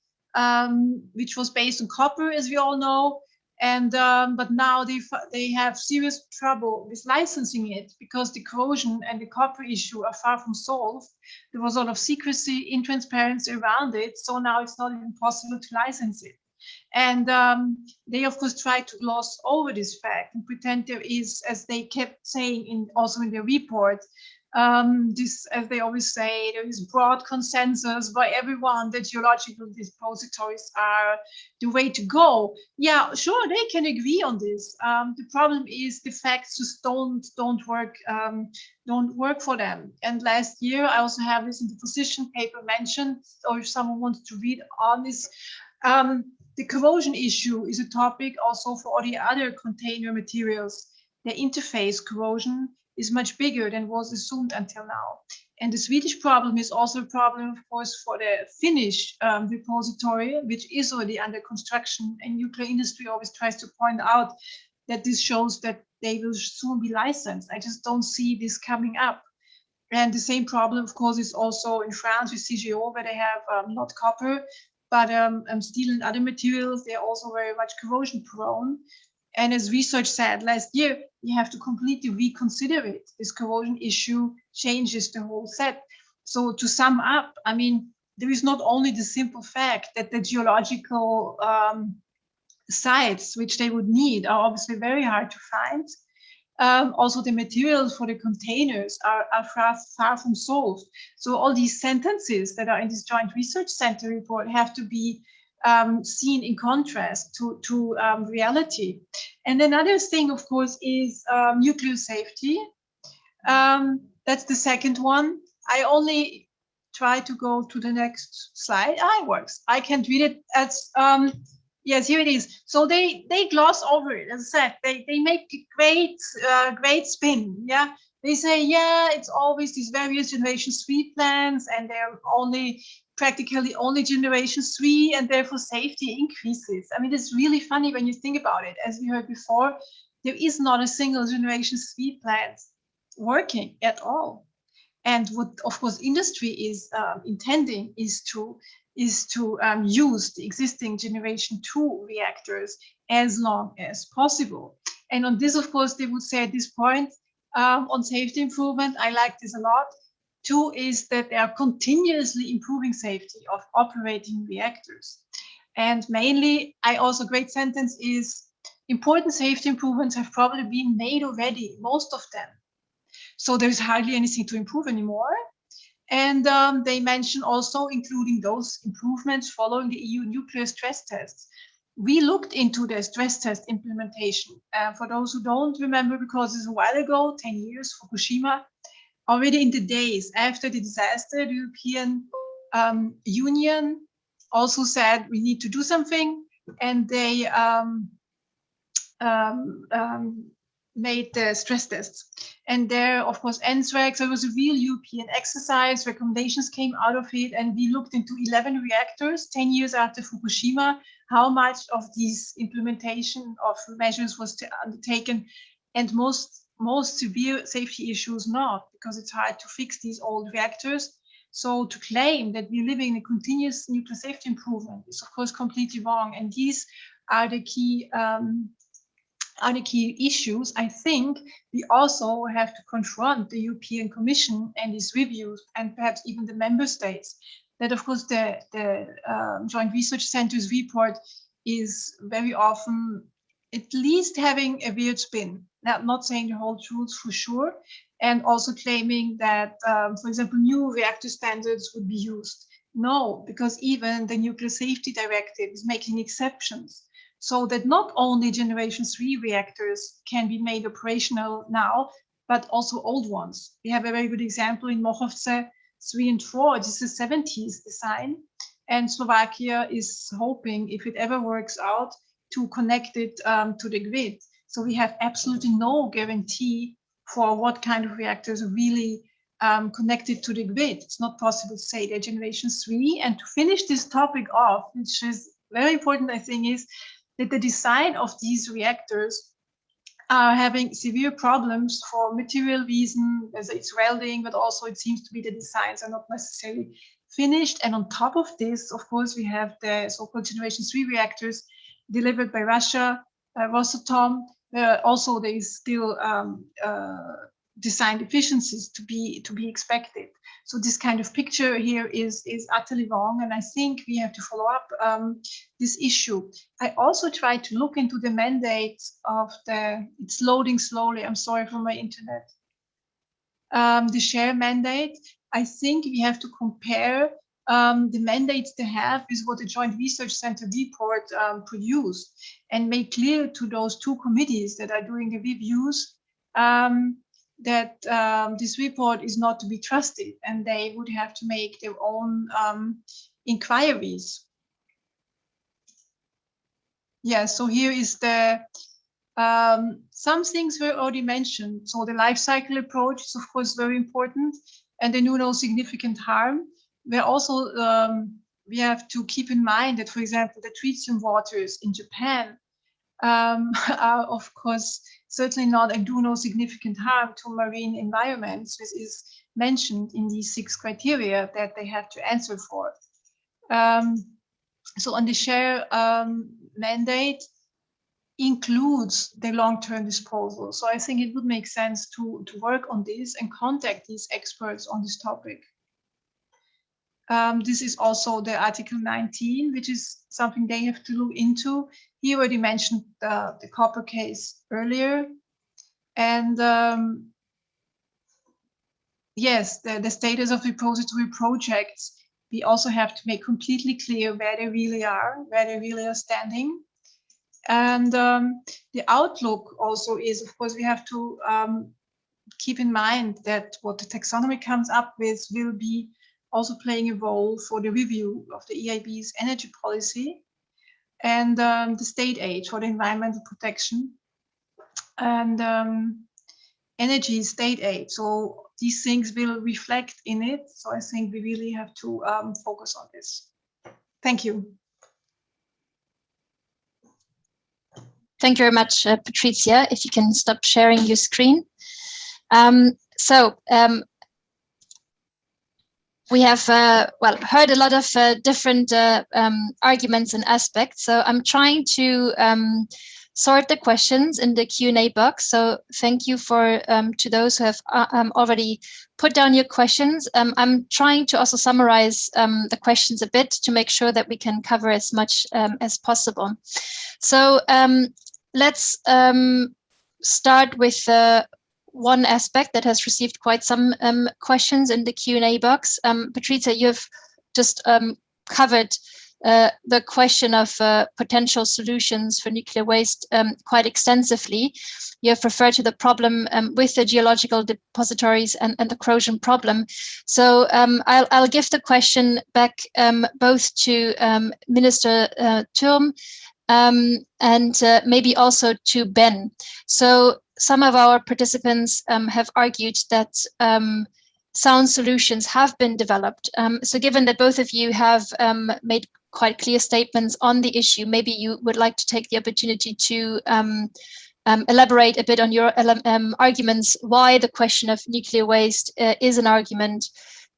which was based on copper, as we all know, and but now they have serious trouble with licensing it because the corrosion and the copper issue are far from solved. There was a lot of secrecy, intransparency around it, so now it's not even possible to license it. And they of course try to gloss over this fact and pretend there is, as they kept saying also in their report, this, as they always say, there is broad consensus by everyone that geological depositories are the way to go. Yeah, sure, they can agree on this. The problem is the facts just don't work for them. And last year, I also have this in the position paper mentioned, or if someone wants to read on this, the corrosion issue is a topic also for all the other container materials. The interface corrosion is much bigger than was assumed until now. And the Swedish problem is also a problem, of course, for the Finnish repository, which is already under construction. And nuclear industry always tries to point out that this shows that they will soon be licensed. I just don't see this coming up. And the same problem, of course, is also in France with CGO, where they have not copper, but steel and other materials. They're also very much corrosion prone. And as research said last year, you have to completely reconsider it. This corrosion issue changes the whole set. So to sum up, I mean, there is not only the simple fact that the geological sites which they would need are obviously very hard to find. Also, the materials for the containers are far from solved. So all these sentences that are in this Joint Research Center report have to be seen in contrast to reality. And another thing, of course, is nuclear safety. That's the second one. I only try to go to the next slide. It works. I can't read it. As yes, here it is. So they gloss over it. As I said, they make a great spin. Yeah, they say, yeah, it's always these various generation 3 plants, and they're practically only generation 3, and therefore safety increases. I mean, it's really funny when you think about it. As we heard before, there is not a single generation 3 plant working at all. And what, of course, industry is intending is to use the existing generation 2 reactors as long as possible. And on this, of course, they would say at this point, on safety improvement, I like this a lot. 2 is that they are continuously improving safety of operating reactors. And mainly, great sentence is, important safety improvements have probably been made already, most of them. So there's hardly anything to improve anymore. And they mention also including those improvements following the EU nuclear stress tests. We looked into the stress test implementation. For those who don't remember, because it's a while ago, 10 years, Fukushima, already in the days after the disaster, the European Union also said we need to do something, and they made the stress tests. And there, of course, NSREG, so it was a real European exercise, recommendations came out of it, and we looked into 11 reactors 10 years after Fukushima, how much of these implementation of measures was undertaken, and most severe safety issues not, because it's hard to fix these old reactors. So to claim that we're living in a continuous nuclear safety improvement is, of course, completely wrong. And these are the key issues. I think we also have to confront the European Commission and its reviews, and perhaps even the member states, that of course the Joint Research Centre's report is very often at least having a weird spin, not saying the whole truth for sure, and also claiming that, for example, new reactor standards would be used. No, because even the Nuclear Safety Directive is making exceptions, so that not only Generation 3 reactors can be made operational now, but also old ones. We have a very good example in Mochovce 3 and 4. This is a 70s design, and Slovakia is hoping, if it ever works out, to connect it to the grid. So we have absolutely no guarantee for what kind of reactors are really connected to the grid. It's not possible to say they're Generation 3. And to finish this topic off, which is very important, I think, is that the design of these reactors are having severe problems for material reason, as it's welding, but also it seems to be the designs are not necessarily finished. And on top of this, of course, we have the so-called Generation 3 reactors delivered by Russia, Rosatom. Also, there is still design deficiencies to be expected. So this kind of picture here is utterly wrong, and I think we have to follow up this issue. I also tried to look into the mandate of it's loading slowly, I'm sorry for my internet. The share mandate, I think we have to compare the mandates they have is what the Joint Research Center report produced, and make clear to those two committees that are doing the reviews that this report is not to be trusted, and they would have to make their own inquiries. Yeah, so here is the some things were already mentioned. So the life cycle approach is of course very important, and they do no significant harm. Where also we have to keep in mind that, for example, the tritium waters in Japan are, of course, certainly not and do no significant harm to marine environments, which is mentioned in these 6 criteria that they have to answer for. So on the share mandate includes the long-term disposal. So I think it would make sense to work on this and contact these experts on this topic. This is also the Article 19, which is something they have to look into. He already mentioned the copper case earlier. And yes, the status of repository projects, we also have to make completely clear where they really are standing. And the outlook also is, of course, we have to keep in mind that what the taxonomy comes up with will be also playing a role for the review of the EIB's energy policy, and the state aid for the environmental protection, and energy state aid. So these things will reflect in it. So I think we really have to focus on this. Thank you. Thank you very much, Patricia. If you can stop sharing your screen. We have heard a lot of different arguments and aspects. So I'm trying to sort the questions in the Q&A box. So thank you for to those who have already put down your questions. I'm trying to also summarize the questions a bit to make sure that we can cover as much as possible. So let's start with one aspect that has received quite some questions in the Q&A box. Patricia, you've just covered the question of potential solutions for nuclear waste quite extensively. You have referred to the problem with the geological depositories and the corrosion problem. So I'll give the question back both to Minister Thurm and maybe also to Ben. So some of our participants have argued that sound solutions have been developed. So given that both of you have made quite clear statements on the issue, maybe you would like to take the opportunity to elaborate a bit on your arguments why the question of nuclear waste is an argument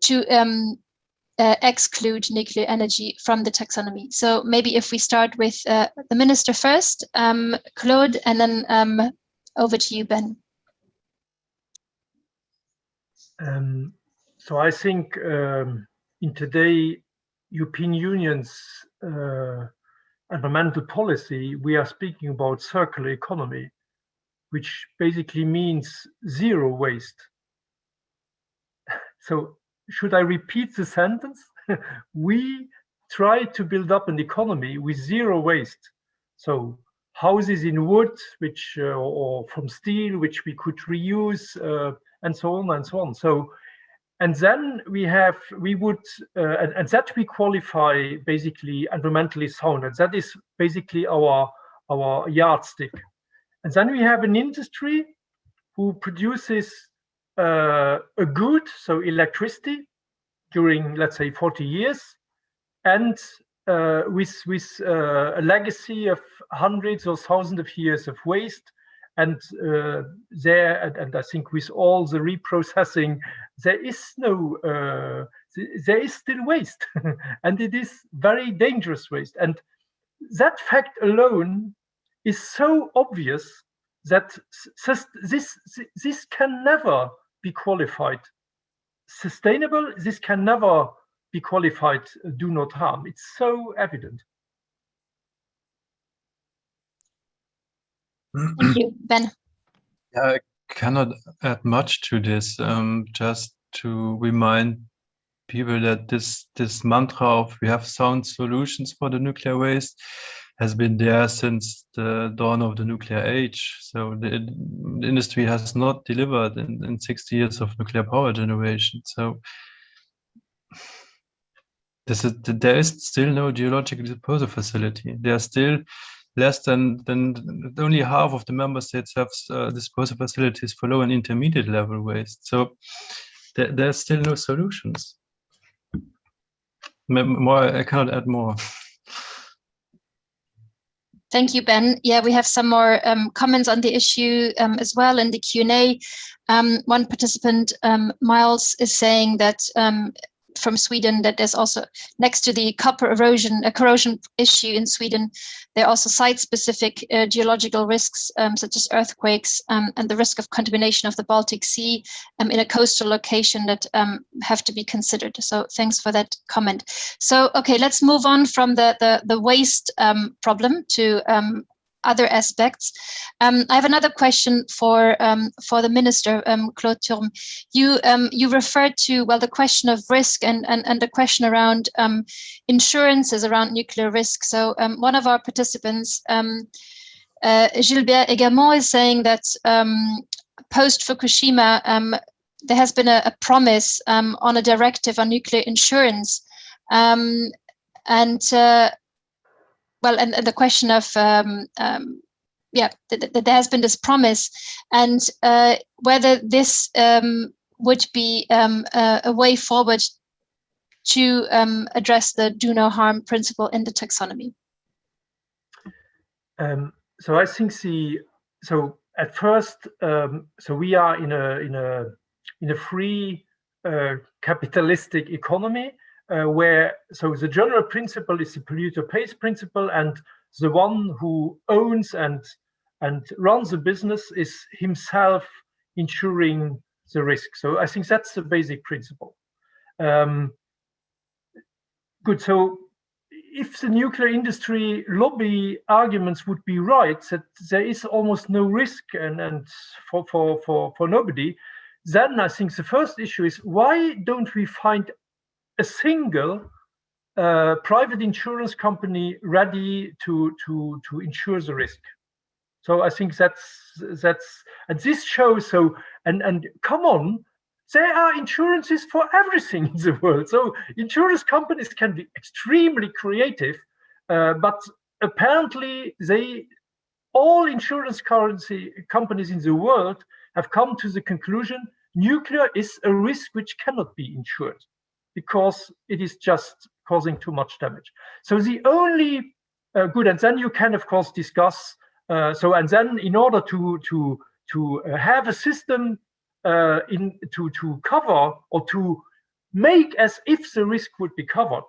to exclude nuclear energy from the taxonomy. So maybe if we start with the Minister first, Claude, and then over to you, Ben. So I think in today European Union's environmental policy, we are speaking about circular economy, which basically means zero waste. So should I repeat the sentence? We try to build up an economy with zero waste. So houses in wood, which or from steel, which we could reuse, and so on and so on. So, and then we would, and that we qualify basically environmentally sound, and that is basically our yardstick. And then we have an industry who produces a good, so electricity, during, let's say, 40 years, and with a legacy of hundreds or thousands of years of waste. And and I think with all the reprocessing, there is still waste, and it is very dangerous waste. And that fact alone is so obvious that this can never be qualified sustainable. This can never be qualified do not harm. It's so evident. Thank you, Ben. I cannot add much to this. Just to remind people that this mantra of we have sound solutions for the nuclear waste has been there since the dawn of the nuclear age. So the industry has not delivered in 60 years of nuclear power generation. So there is still no geological disposal facility. There are still less than only half of the member states have disposal facilities for low and intermediate level waste. So there's still no solutions. I cannot add more. Thank you, Ben. Yeah, we have some more comments on the issue as well in the Q&A. One participant, Miles, is saying that from Sweden, that there's also, next to the copper corrosion issue in Sweden, there are also site-specific geological risks, such as earthquakes, and the risk of contamination of the Baltic Sea in a coastal location that have to be considered. So thanks for that comment. So, okay, let's move on from the waste problem to other aspects. I have another question for the Minister, Claude Turme. You referred to, well, the question of risk and the question around insurances around nuclear risk. So one of our participants, Gilbert Egamont, is saying that post-Fukushima, there has been a promise on a directive on nuclear insurance. Well, and the question of, there has been this promise, and whether this would be a way forward to address the do no harm principle in the taxonomy. So I think so at first, so we are in a free capitalistic economy. Where so the general principle is the polluter pays principle, and the one who owns and runs the business is himself insuring the risk. So I think that's the basic principle. Good. So if the nuclear industry lobby arguments would be right, that there is almost no risk and for nobody, then I think the first issue is, why don't we find a single private insurance company ready to insure the risk? So I think that's and this shows. So and come on, there are insurances for everything in the world. So insurance companies can be extremely creative, but apparently they all insurance companies in the world have come to the conclusion nuclear is a risk which cannot be insured because it is just causing too much damage. So the only good, and then you can of course discuss. And then in order to have a system to cover or to make as if the risk would be covered,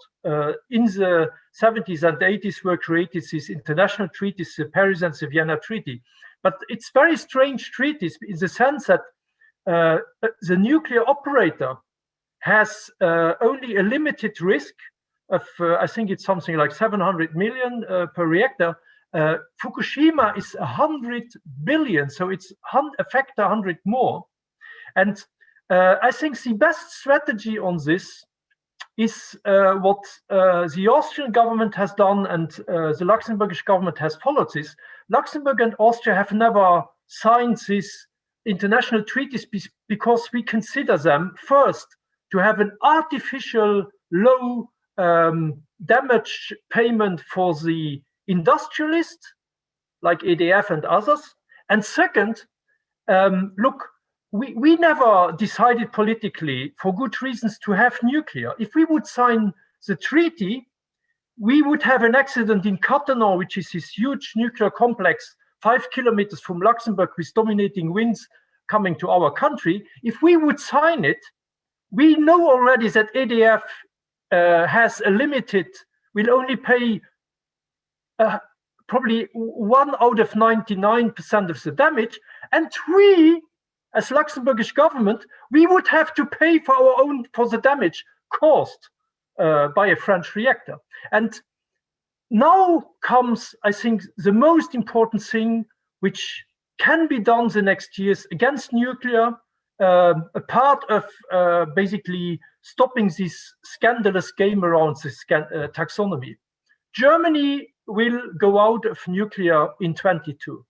in the 70s and 80s were created these international treaties, the Paris and the Vienna Treaty. But it's very strange treaties in the sense that the nuclear operator has only a limited risk of, I think it's something like 700 million per reactor. Fukushima is 100 billion, so it's a factor 100 more. And I think the best strategy on this is what the Austrian government has done, and the Luxembourgish government has followed this. Luxembourg and Austria have never signed these international treaties because we consider them first to have an artificial low damage payment for the industrialist like EDF and others. And second, look, we never decided politically for good reasons to have nuclear. If we would sign the treaty, we would have an accident in Cattenom, which is this huge nuclear complex 5 kilometers from Luxembourg with dominating winds coming to our country. If we would sign it, we know already that EDF has a limited, will only pay probably 1 out of 99% of the damage. And we, as Luxembourgish government, we would have to pay for the damage caused by a French reactor. And now comes, I think, the most important thing which can be done the next years against nuclear, a part of basically stopping this scandalous game around this taxonomy. Germany will go out of nuclear in 2022.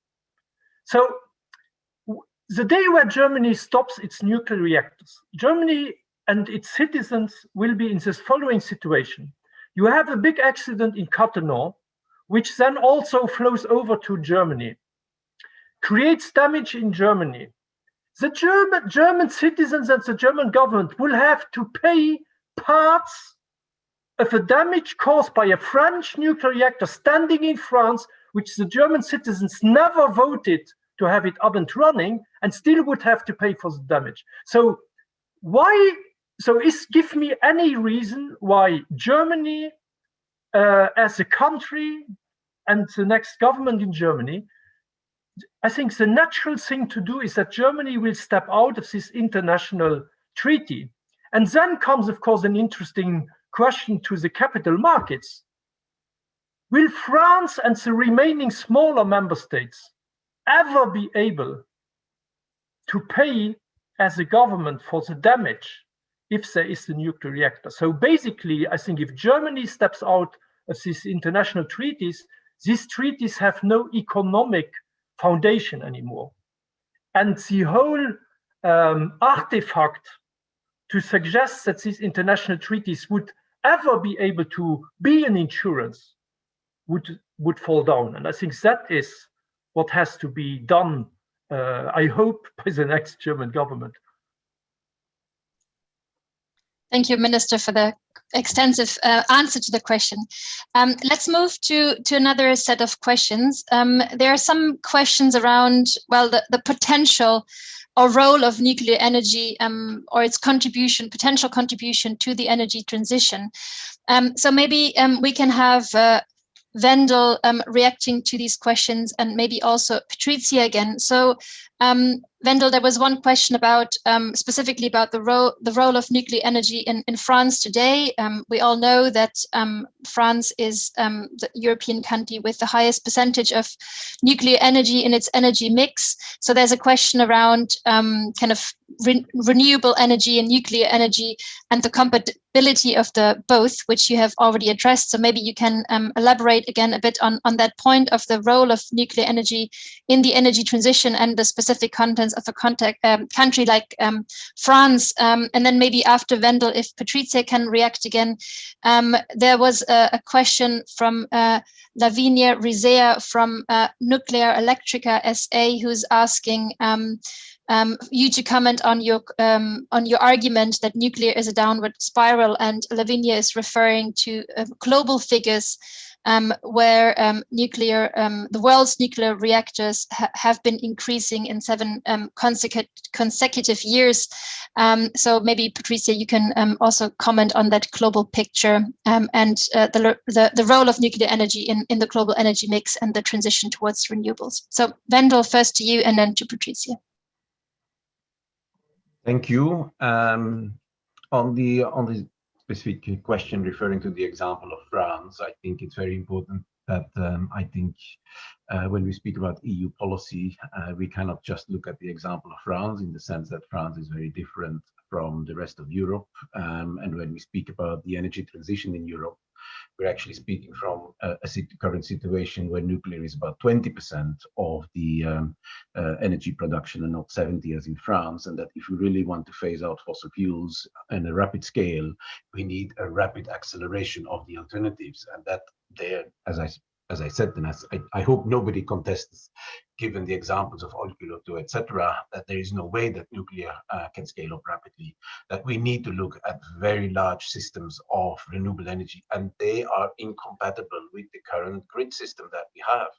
So the day where Germany stops its nuclear reactors, Germany and its citizens will be in this following situation. You have a big accident in Cattenom, which then also flows over to Germany, creates damage in Germany. The German citizens and the German government will have to pay parts of the damage caused by a French nuclear reactor standing in France, which the German citizens never voted to have it up and running, and still would have to pay for the damage. So give me any reason why Germany as a country and the next government in Germany, I think the natural thing to do is that Germany will step out of this international treaty. And then comes, of course, an interesting question to the capital markets. Will France and the remaining smaller member states ever be able to pay as a government for the damage if there is a nuclear reactor? So basically, I think if Germany steps out of these international treaties, these treaties have no economic foundation anymore. And the whole artifact to suggest that these international treaties would ever be able to be an insurance would fall down. And I think that is what has to be done, I hope, by the next German government. Thank you, Minister, for the extensive answer to the question. Let's move to another set of questions. There are some questions around, well, the potential or role of nuclear energy or its potential contribution to the energy transition. So maybe we can have Wendel reacting to these questions, and maybe also Patrizia again. So Wendel, there was one question about specifically about the role of nuclear energy in France today. We all know that France is the European country with the highest percentage of nuclear energy in its energy mix. So there's a question around kind of renewable energy and nuclear energy and the compatibility of the both, which you have already addressed. So maybe you can elaborate again a bit on that point of the role of nuclear energy in the energy transition and the specific specific contents of a country like France. And then maybe after Wendel, if Patricia can react again. There was a question from Lavinia Rizea from Nuclear Electrica SA, who's asking you to comment on your argument that nuclear is a downward spiral, and Lavinia is referring to global figures where the world's nuclear reactors have been increasing in 7 consecutive years. So maybe Patricia, you can also comment on that global picture and the role of nuclear energy in the global energy mix and the transition towards renewables. So Wendel, first to you and then to Patricia. Thank you. On the specific question referring to the example of France, I think it's very important that when we speak about EU policy, we cannot just look at the example of France, in the sense that France is very different from the rest of Europe. And when we speak about the energy transition in Europe, we're actually speaking from a current situation where nuclear is about 20% of the energy production and not 70% as in France. And that if we really want to phase out fossil fuels in a rapid scale, we need a rapid acceleration of the alternatives. And that there, as I said, and as I hope nobody contests, given the examples of Olkiluoto, etc., that there is no way that nuclear can scale up rapidly, that we need to look at very large systems of renewable energy, and they are incompatible with the current grid system that we have.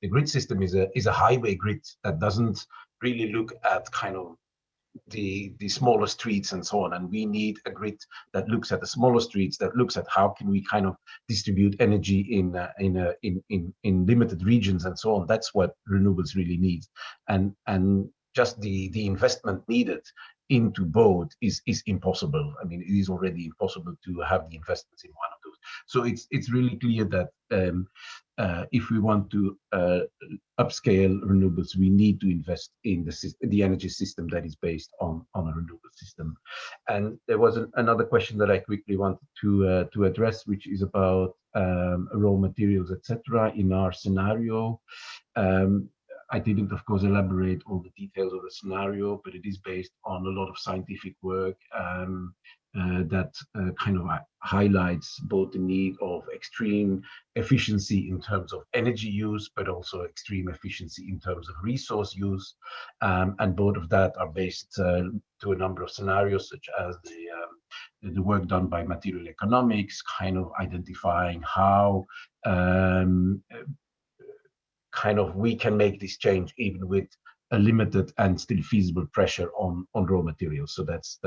The grid system is a highway grid that doesn't really look at kind of the smaller streets and so on, and we need a grid that looks at the smaller streets, that looks at how can we kind of distribute energy in limited regions and so on. That's what renewables really need, and just the investment needed into both is impossible. I mean, it is already impossible to have the investments in one of those. So it's really clear that if we want to upscale renewables, we need to invest in the energy system that is based on a renewable system. And there was another question that I quickly wanted to address, which is about raw materials, etc. In our scenario, I didn't, of course, elaborate all the details of the scenario, but it is based on a lot of scientific work that kind of highlights both the need of extreme efficiency in terms of energy use, but also extreme efficiency in terms of resource use. And both of that are based to a number of scenarios, such as the work done by material economics, kind of identifying how kind of we can make this change even with a limited and still feasible pressure on raw materials. So that's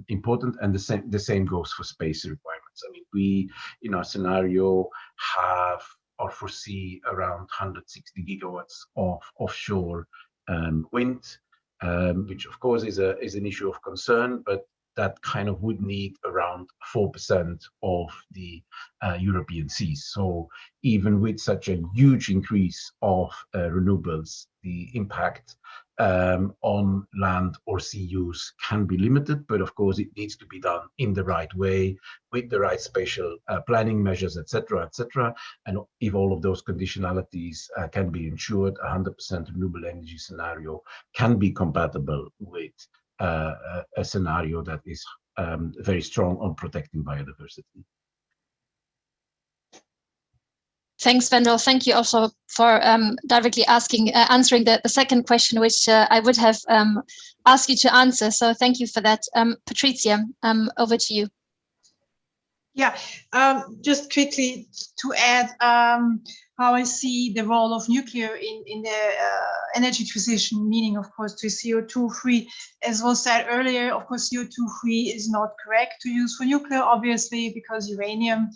important, and the same goes for space requirements. I mean, we in our scenario have or foresee around 160 gigawatts of offshore wind, which of course is an issue of concern, but that kind of would need around 4% of the European seas. So even with such a huge increase of renewables, the impact on land or sea use can be limited, but of course it needs to be done in the right way, with the right spatial planning measures, etc., etc. And if all of those conditionalities can be ensured, 100% renewable energy scenario can be compatible with a scenario that is very strong on protecting biodiversity. Thanks, Wendel. Thank you also for directly answering the second question, which I would have asked you to answer. So thank you for that. Patricia, over to you. Yeah, just quickly to add how I see the role of nuclear in the energy transition, meaning, of course, to CO2-free. As was said earlier, of course, CO2-free is not correct to use for nuclear, obviously, because uranium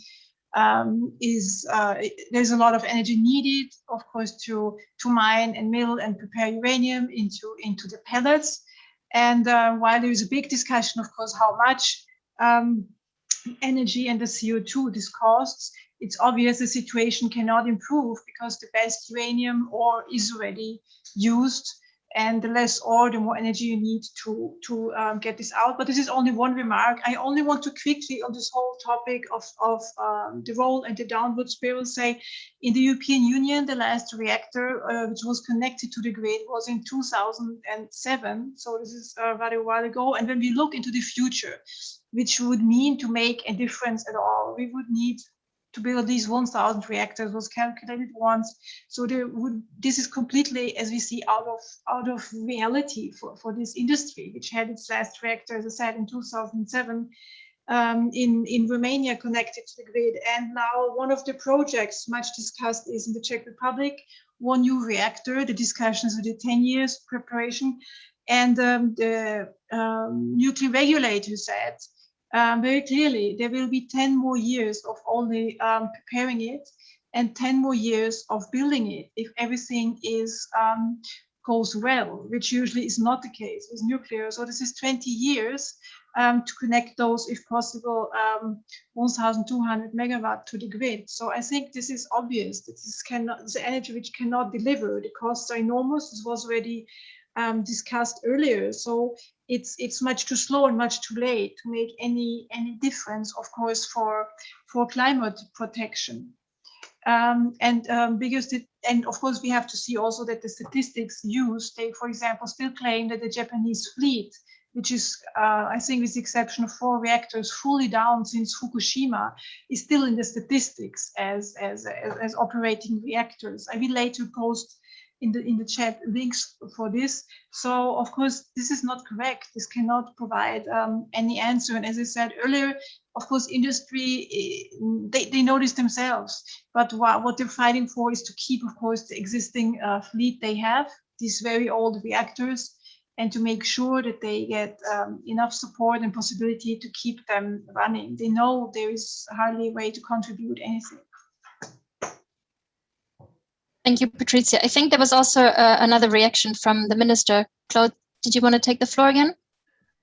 there's a lot of energy needed, of course, to mine and mill and prepare uranium into the pellets. And while there is a big discussion, of course, how much energy and the CO2 this costs, it's obvious the situation cannot improve because the best uranium ore is already used. and the less ore, the more energy you need to get this out. But this is only one remark. I only want to quickly on this whole topic of the role and the downward spiral say, in the European Union, the last reactor which was connected to the grid was in 2007. So this is very a while ago. And when we look into the future, which would mean to make a difference at all, we would need to build these 1,000 reactors, was calculated once. So this is completely, as we see, out of reality for this industry, which had its last reactor, as I said, in 2007 in Romania, connected to the grid. And now one of the projects much discussed is in the Czech Republic, one new reactor, the discussions with the 10 years preparation. And the nuclear regulator said, very clearly, there will be 10 more years of only preparing it and 10 more years of building it if everything goes well, which usually is not the case with nuclear. So this is 20 years to connect those, if possible, 1,200 megawatt to the grid. So I think this is obvious that this cannot, the energy which cannot deliver, the costs are enormous. This was already discussed earlier. So it's much too slow and much too late to make any difference, of course, for climate protection. And of course, we have to see also that the statistics used, they, for example, still claim that the Japanese fleet, which is, I think with the exception of 4 reactors, fully down since Fukushima, is still in the statistics as operating reactors. I will later post in the chat links for this. So of course, this is not correct. This cannot provide any answer. And as I said earlier, of course, industry, they know this themselves. But what they're fighting for is to keep, of course, the existing fleet they have, these very old reactors, and to make sure that they get enough support and possibility to keep them running. They know there is hardly a way to contribute anything. Thank you, Patricia. I think there was also another reaction from the minister. Claude, did you want to take the floor again?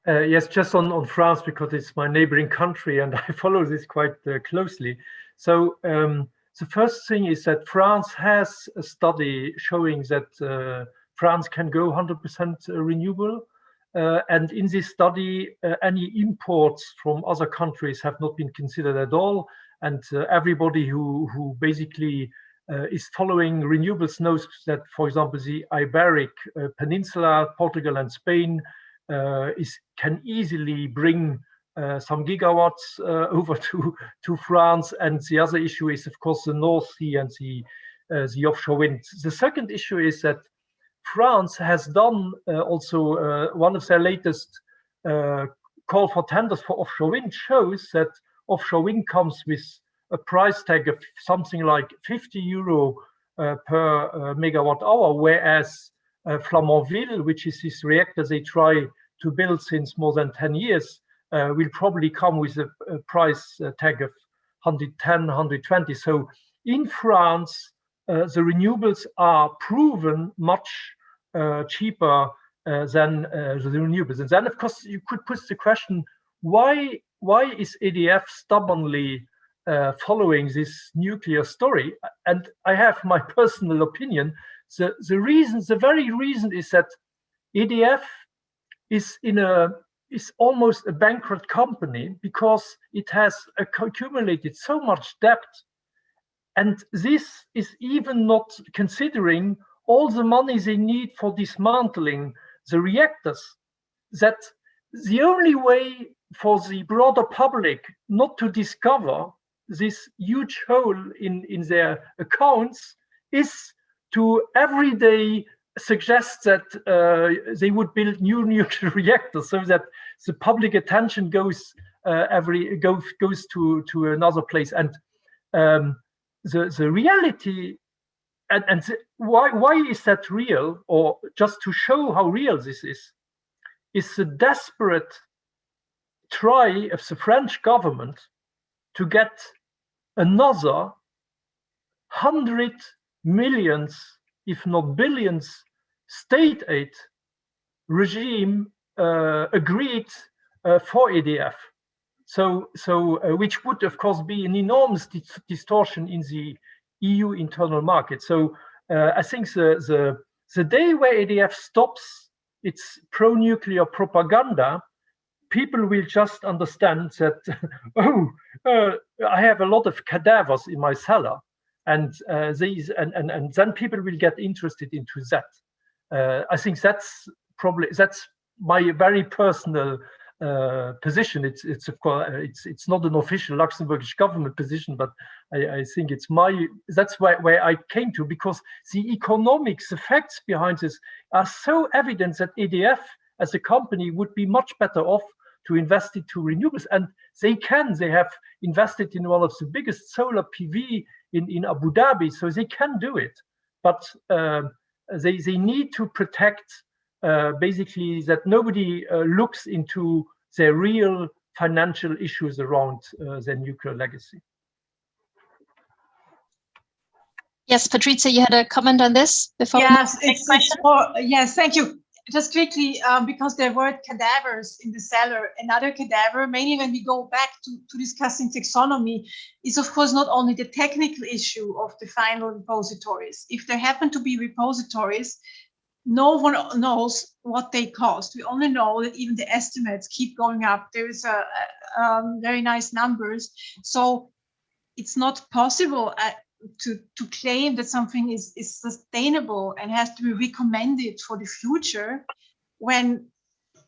Yes, just on France, because it's my neighboring country and I follow this quite closely. So the first thing is that France has a study showing that France can go 100% renewable. And in this study, any imports from other countries have not been considered at all. And everybody who basically is following renewables knows that, for example, the Iberic Peninsula, Portugal and Spain can easily bring some gigawatts over to France. And the other issue is, of course, the North Sea and the offshore wind. The second issue is that France has done also one of their latest call for tenders for offshore wind shows that offshore wind comes with a price tag of something like 50 euro per megawatt hour, whereas Flamanville, which is this reactor they try to build since more than 10 years, will probably come with a price tag of 110, 120. So in France, the renewables are proven much cheaper than the renewables. And then, of course, you could put the question, why is EDF stubbornly following this nuclear story? And I have my personal opinion. The very reason is that EDF is almost a bankrupt company because it has accumulated so much debt. And this is even not considering all the money they need for dismantling the reactors. That the only way for the broader public not to discover this huge hole in their accounts is to every day suggest that they would build new nuclear reactors, so that the public attention goes to another place. And the reality, and why is that real, or just to show how real this is the desperate try of the French government to get another 100 millions, if not billions, state aid regime agreed for EDF. So which would, of course, be an enormous distortion in the EU internal market. So I think the the day where EDF stops its pro-nuclear propaganda, people will just understand that, I have a lot of cadavers in my cellar, and then people will get interested into that. I think that's my very personal position. It's of course it's not an official Luxembourgish government position, but I think that's where I came to, because the economics effects behind this are so evident that EDF as a company would be much better off to invest into renewables, and they have invested in one of the biggest solar PV in Abu Dhabi, so they can do it, but they need to protect basically that nobody looks into their real financial issues around their nuclear legacy. Yes, Patrizia, you had a comment on this before? Yes, yes, thank you. Just quickly, because there were cadavers in the cellar, another cadaver, mainly when we go back to discussing taxonomy, is of course not only the technical issue of the final repositories. If there happen to be repositories, no one knows what they cost. We only know that even the estimates keep going up. There is a very nice numbers. So it's not possible to claim that something is sustainable and has to be recommended for the future when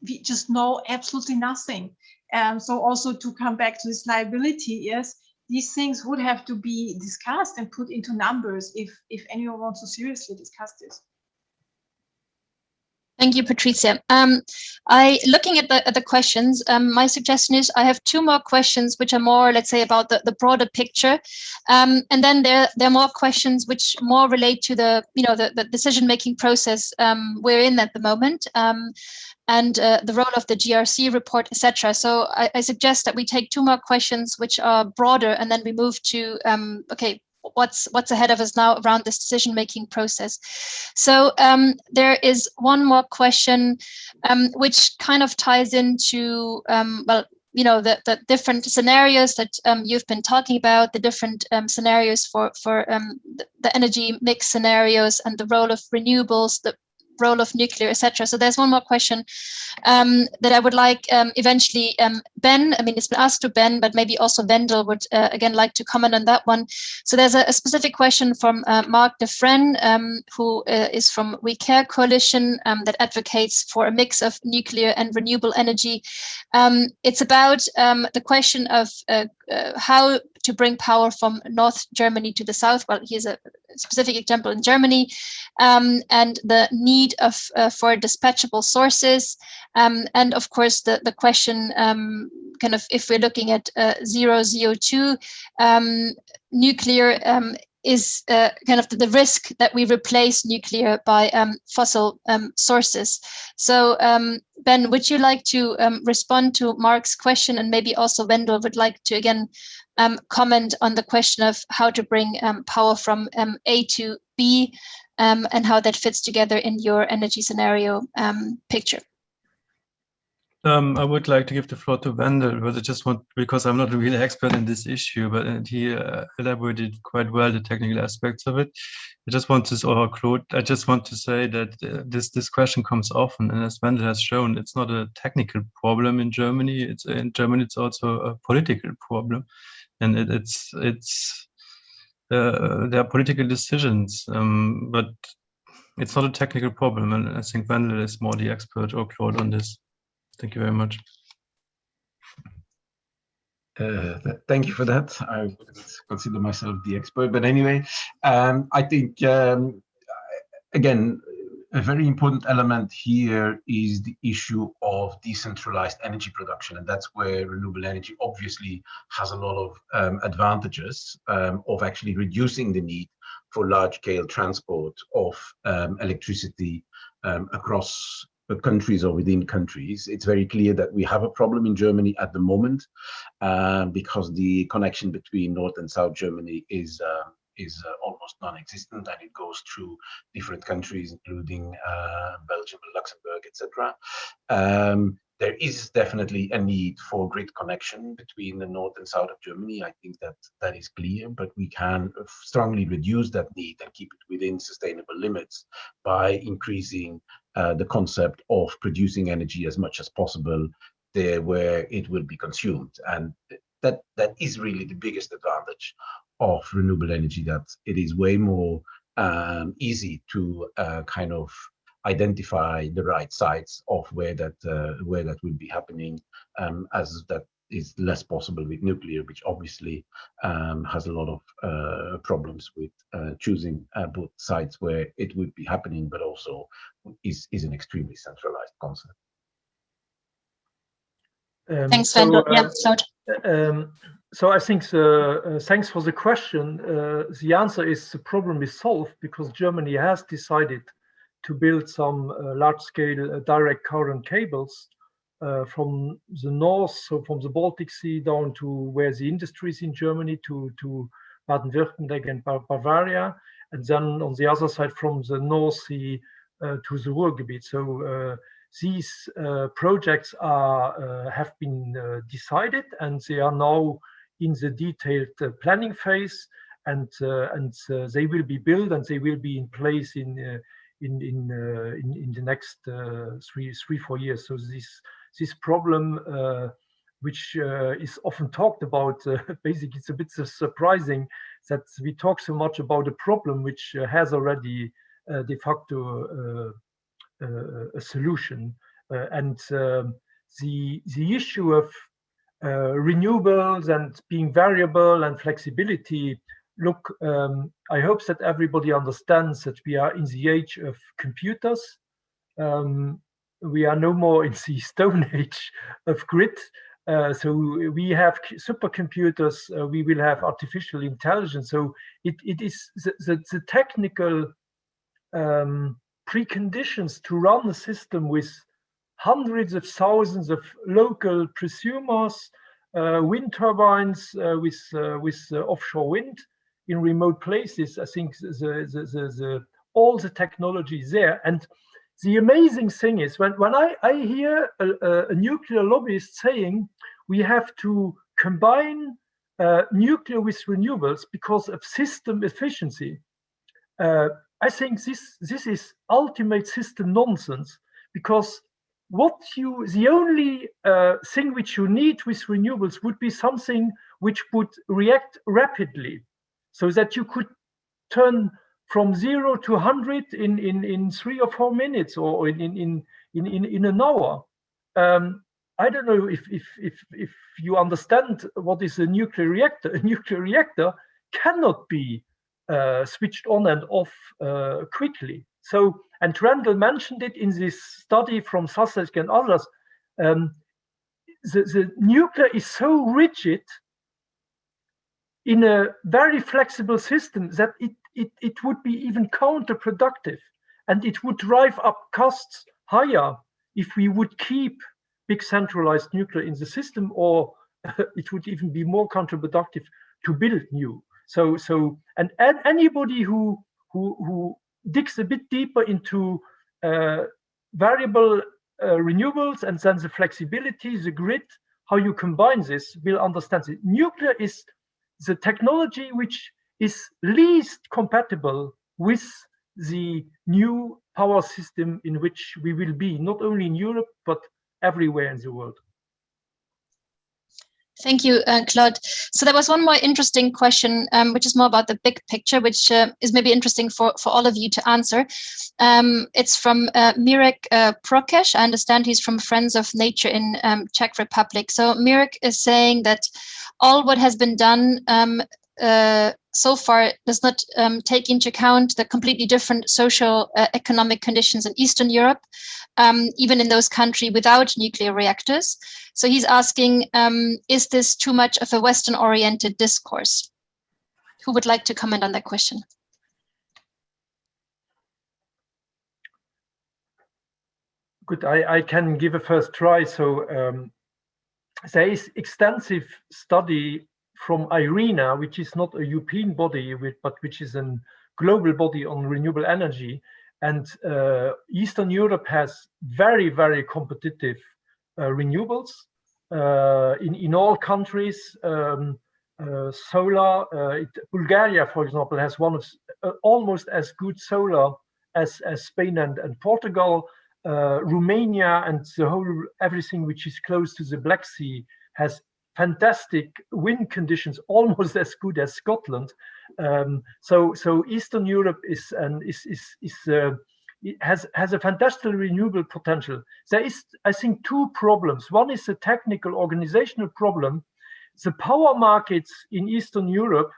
we just know absolutely nothing. So also to come back to this liability, yes, these things would have to be discussed and put into numbers if anyone wants to seriously discuss this. Thank you, Patrizia. Looking at the questions, my suggestion is I have two more questions which are more, let's say, about the broader picture, and then there are more questions which more relate to the decision-making process we're in at the moment, and the role of the GRC report, etc. So I suggest that we take two more questions which are broader, and then we move to okay, what's ahead of us now around this decision-making process. So there is one more question which kind of ties into the different scenarios that you've been talking about, the different scenarios for the energy mix scenarios and the role of renewables, the role of nuclear, etc. So there's one more question that I would like eventually Ben, I mean, it's been asked to Ben, but maybe also Wendel would again like to comment on that one. So there's a specific question from Mark Defren, who is from We Care Coalition that advocates for a mix of nuclear and renewable energy. It's about the question of how to bring power from North Germany to the south. Well, here's a specific example in Germany, and the need for dispatchable sources, and of course the question kind of if we're looking at zero CO2, nuclear is kind of the risk that we replace nuclear by fossil sources. So Ben, would you like to respond to Mark's question, and maybe also Wendel would like to again comment on the question of how to bring power from A to B and how that fits together in your energy scenario picture? I would like to give the floor to Wendel, but I just want, because I'm not a real expert in this issue, but he elaborated quite well the technical aspects of it. I just want to, or Claude, I just want to say that this question comes often, and as Wendel has shown, it's not a technical problem in Germany. In Germany, it's also a political problem, and there are political decisions, but it's not a technical problem, and I think Wendel is more the expert, or Claude, on this. Thank you very much. Thank you for that. I wouldn't consider myself the expert, but anyway, I think, again, a very important element here is the issue of decentralized energy production, and that's where renewable energy obviously has a lot of advantages of actually reducing the need for large-scale transport of electricity across countries or within countries. It's very clear that we have a problem in Germany at the moment because the connection between North and South Germany is almost non-existent, and it goes through different countries, including Belgium, Luxembourg, etc. there is definitely a need for grid connection between the north and south of Germany. I think that is clear, but we can strongly reduce that need and keep it within sustainable limits by increasing the concept of producing energy as much as possible there where it will be consumed. And that is really the biggest advantage of renewable energy, that it is way more easy to kind of identify the right sites of where that will be happening, as that is less possible with nuclear, which obviously has a lot of problems with choosing both sites where it would be happening, but also is an extremely centralized concept. Thanks, Wendell. Yeah, so I think thanks for the question. The answer is the problem is solved because Germany has decided to build some large-scale direct current cables from the north, so from the Baltic Sea down to where the industry is in Germany, to Baden-Württemberg and Bavaria, and then on the other side from the North Sea to the Ruhrgebiet. So these projects have been decided, and they are now in the detailed planning phase, and they will be built and they will be in place in the next 3-4 years. So this problem, which is often talked about, basically it's a bit surprising that we talk so much about a problem which has already de facto a solution, and the issue of renewables and being variable and flexibility. Look, I hope that everybody understands that we are in the age of computers. We are no more in the Stone Age of grid. So we have supercomputers, we will have artificial intelligence. So it is the technical preconditions to run a system with hundreds of thousands of local prosumers, wind turbines with offshore wind in remote places. I think all the technology is there. And the amazing thing is when I hear a nuclear lobbyist saying we have to combine nuclear with renewables because of system efficiency, I think this is ultimate system nonsense, because the only thing which you need with renewables would be something which would react rapidly, so that you could turn from 0 to 100 in 3 or 4 minutes, or in an hour. I don't know if you understand what is a nuclear reactor. A nuclear reactor cannot be switched on and off quickly. So, and Randall mentioned it in this study from Sussex and others. The nuclear is so rigid in a very flexible system that it would be even counterproductive, and it would drive up costs higher if we would keep big centralized nuclear in the system, or it would even be more counterproductive to build new. So and anybody who digs a bit deeper into variable renewables and then the flexibility, the grid, how you combine this, will understand it. Nuclear is the technology which is least compatible with the new power system in which we will be, not only in Europe, but everywhere in the world. Thank you, Claude. So there was one more interesting question, which is more about the big picture, which is maybe interesting for all of you to answer. It's from Mirek Prokeš. I understand he's from Friends of Nature in Czech Republic. So Mirek is saying that all what has been done so far does not take into account the completely different social economic conditions in Eastern Europe, even in those countries without nuclear reactors. So he's asking, is this too much of a Western-oriented discourse? Who would like to comment on that question? Good, I can give a first try. So there is extensive study from IRENA, which is not a European body, but which is a global body on renewable energy. And Eastern Europe has very, very competitive renewables in all countries. Solar. Bulgaria, for example, has one of almost as good solar as Spain and Portugal. Romania and the whole everything which is close to the Black Sea has fantastic wind conditions, almost as good as Scotland. So Eastern Europe has a fantastic renewable potential. There is, I think, two problems. One is a technical organizational problem. The power markets in Eastern Europe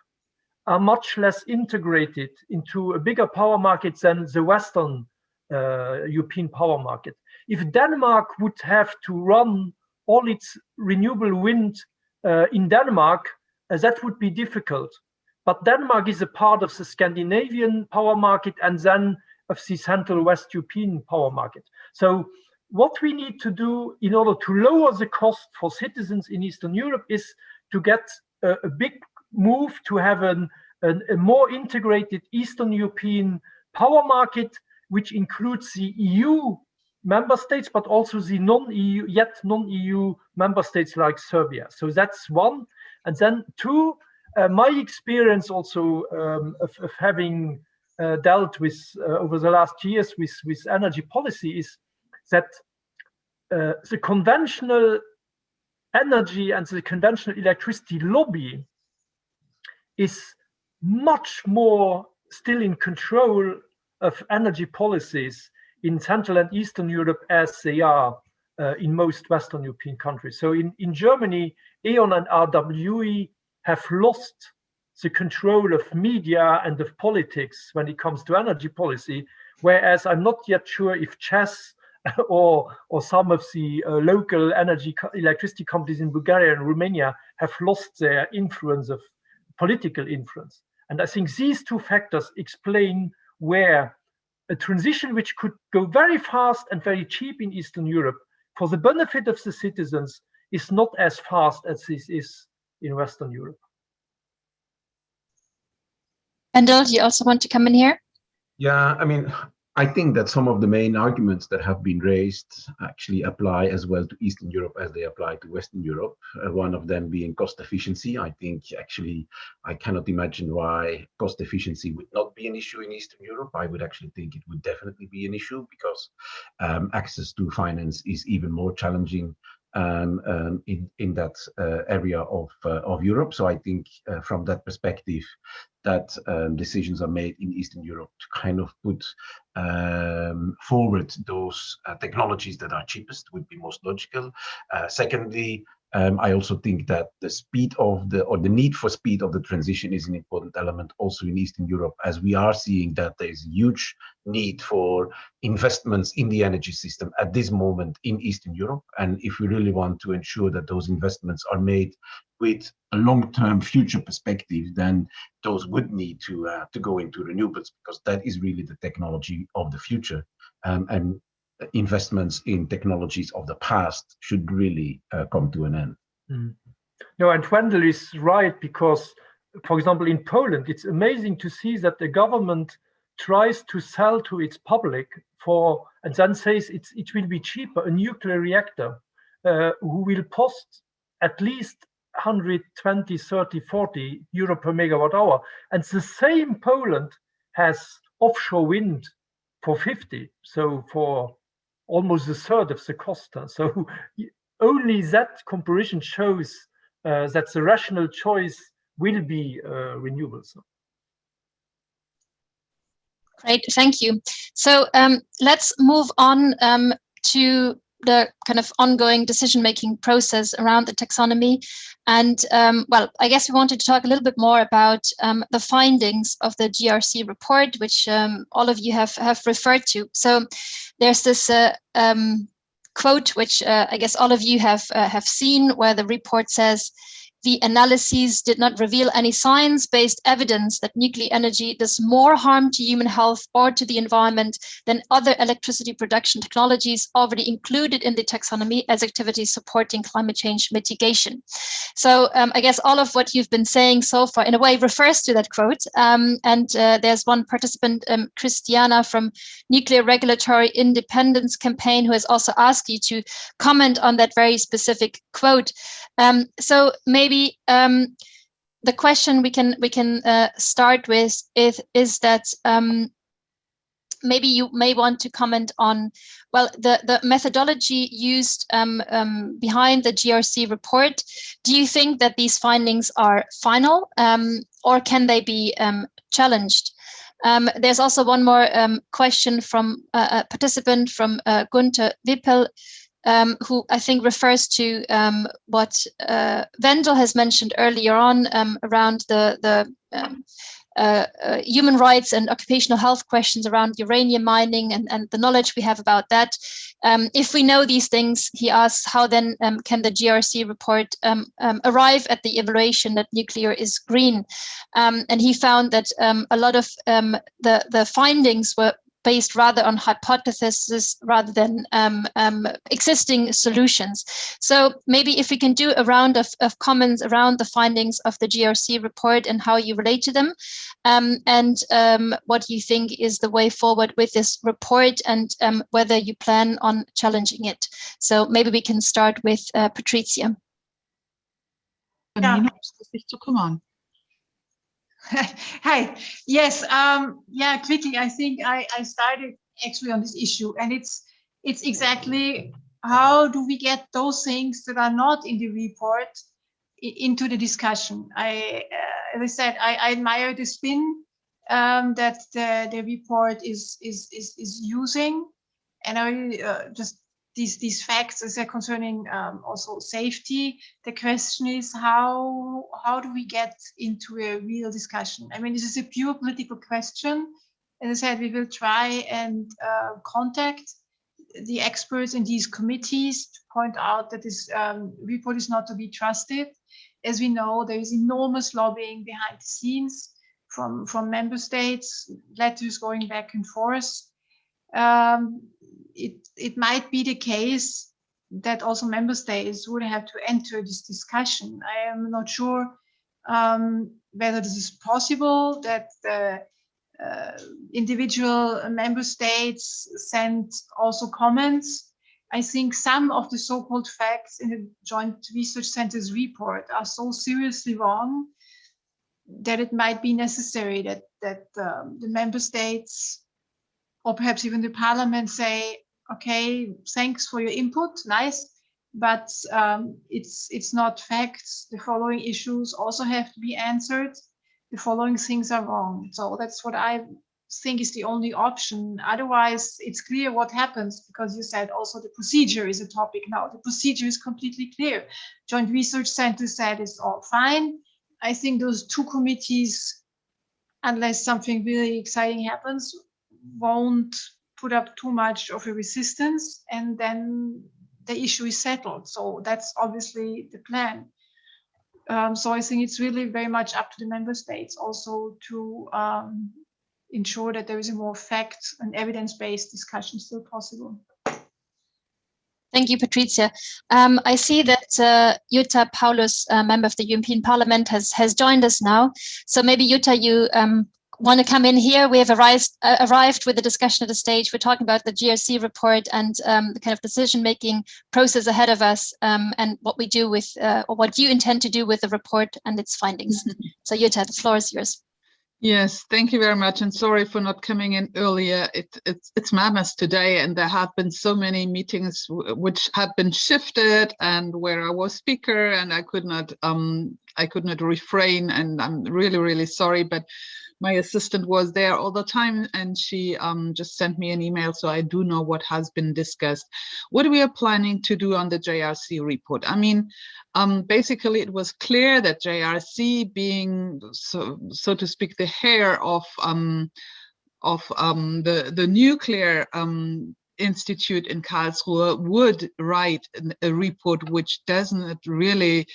are much less integrated into a bigger power market than the Western European power market. If Denmark would have to run all its renewable wind in Denmark, that would be difficult. But Denmark is a part of the Scandinavian power market and then of the Central West European power market. So what we need to do in order to lower the cost for citizens in Eastern Europe is to get a big move to have a more integrated Eastern European power market, which includes the EU member states, but also the non-EU member states like Serbia. So that's one. And then two, my experience also of having dealt with over the last years with energy policy is that the conventional energy and the conventional electricity lobby is much more still in control of energy policies in Central and Eastern Europe as they are in most Western European countries. So in Germany, E.ON and RWE have lost the control of media and of politics when it comes to energy policy, whereas I'm not yet sure if ČEZ or some of the local electricity companies in Bulgaria and Romania have lost their influence of political influence. And I think these two factors explain where a transition which could go very fast and very cheap in Eastern Europe for the benefit of the citizens is not as fast as this is in Western Europe. Wendell, do you also want to come in here? Yeah, I mean, I think that some of the main arguments that have been raised actually apply as well to Eastern Europe as they apply to Western Europe. One of them being cost efficiency. I think actually I cannot imagine why cost efficiency would not be an issue in Eastern Europe. I would actually think it would definitely be an issue because access to finance is even more challenging in that area of Europe. So I think from that perspective, that decisions are made in Eastern Europe to kind of put forward those technologies that are cheapest would be most logical. Secondly, I also think that the speed of the need for speed of the transition is an important element also in Eastern Europe, as we are seeing that there is a huge need for investments in the energy system at this moment in Eastern Europe. And if we really want to ensure that those investments are made with a long-term future perspective, then those would need to go into renewables, because that is really the technology of the future. And investments in technologies of the past should really come to an end. Mm. No, and Wendell is right, because, for example, in Poland, it's amazing to see that the government tries to sell to its public and then says it will be cheaper, a nuclear reactor who will cost at least 120, 30, 40 euro per megawatt hour. And the same Poland has offshore wind for 50, so for almost a third of the cost. So only that comparison shows that the rational choice will be renewables. Great, thank you. So let's move on to the kind of ongoing decision-making process around the taxonomy. And well, I guess we wanted to talk a little bit more about the findings of the GRC report, which all of you have referred to. So there's this quote, which I guess all of you have seen, where the report says, the analyses did not reveal any science-based evidence that nuclear energy does more harm to human health or to the environment than other electricity production technologies already included in the taxonomy as activities supporting climate change mitigation. So I guess all of what you've been saying so far in a way refers to that quote. There's one participant, Christiana from Nuclear Regulatory Independence Campaign, who has also asked you to comment on that very specific quote. So maybe the question we can start with is that maybe you may want to comment on, well, the methodology used behind the GRC report. Do you think that these findings are final, or can they be challenged? There's also one more question from a participant, from Gunther Wippel, who I think refers to what Wendel has mentioned earlier on around the human rights and occupational health questions around uranium mining and the knowledge we have about that. If we know these things, he asks, how then can the GRC report arrive at the evaluation that nuclear is green? And he found that a lot of the findings were based rather on hypotheses rather than existing solutions. So maybe if we can do a round of comments around the findings of the GRC report and how you relate to them, and what you think is the way forward with this report, and whether you plan on challenging it. So maybe we can start with Patricia. Yeah. To come on. Hi. Yes. Yeah. Quickly, I think I started actually on this issue, and it's exactly how do we get those things that are not in the report into the discussion. As I said, I admire the spin that the report is using, and I just these facts as they're concerning also safety. The question is how do we get into a real discussion? I mean, this is a pure political question. As I said, we will try and contact the experts in these committees to point out that this report is not to be trusted. As we know, there is enormous lobbying behind the scenes from member states, letters going back and forth. It might be the case that also member states would have to enter this discussion. I am not sure whether this is possible, that the individual member states send also comments. I think some of the so-called facts in the Joint Research Center's report are so seriously wrong that it might be necessary that the member states, or perhaps even the parliament, say, okay, thanks for your input, nice, but it's not facts. The following issues also have to be answered. The following things are wrong. So that's what I think is the only option. Otherwise, it's clear what happens, because you said also the procedure is a topic now. The procedure is completely clear. Joint Research Center said it's all fine. I think those two committees, unless something really exciting happens, won't put up too much of a resistance, and then the issue is settled. So that's obviously the plan. So I think it's really very much up to the member states also to ensure that there is a more fact and evidence-based discussion still possible. Thank you, Patricia. I see that Jutta Paulus, a member of the European Parliament, has joined us now. So maybe Jutta, you want to come in here. We have arrived with the discussion at the stage. We're talking about the GRC report and the kind of decision-making process ahead of us, and what we do with, or what you intend to do with the report and its findings. So Jutta, the floor is yours. Yes, thank you very much, and sorry for not coming in earlier. It's madness today, and there have been so many meetings which have been shifted, and where I was speaker, and I could not refrain, and I'm really sorry, but my assistant was there all the time, and she just sent me an email, so I do know what has been discussed. What we are planning to do on the JRC report. I mean, basically, it was clear that JRC, being so to speak the hair of the nuclear institute in Karlsruhe, would write a report which doesn't really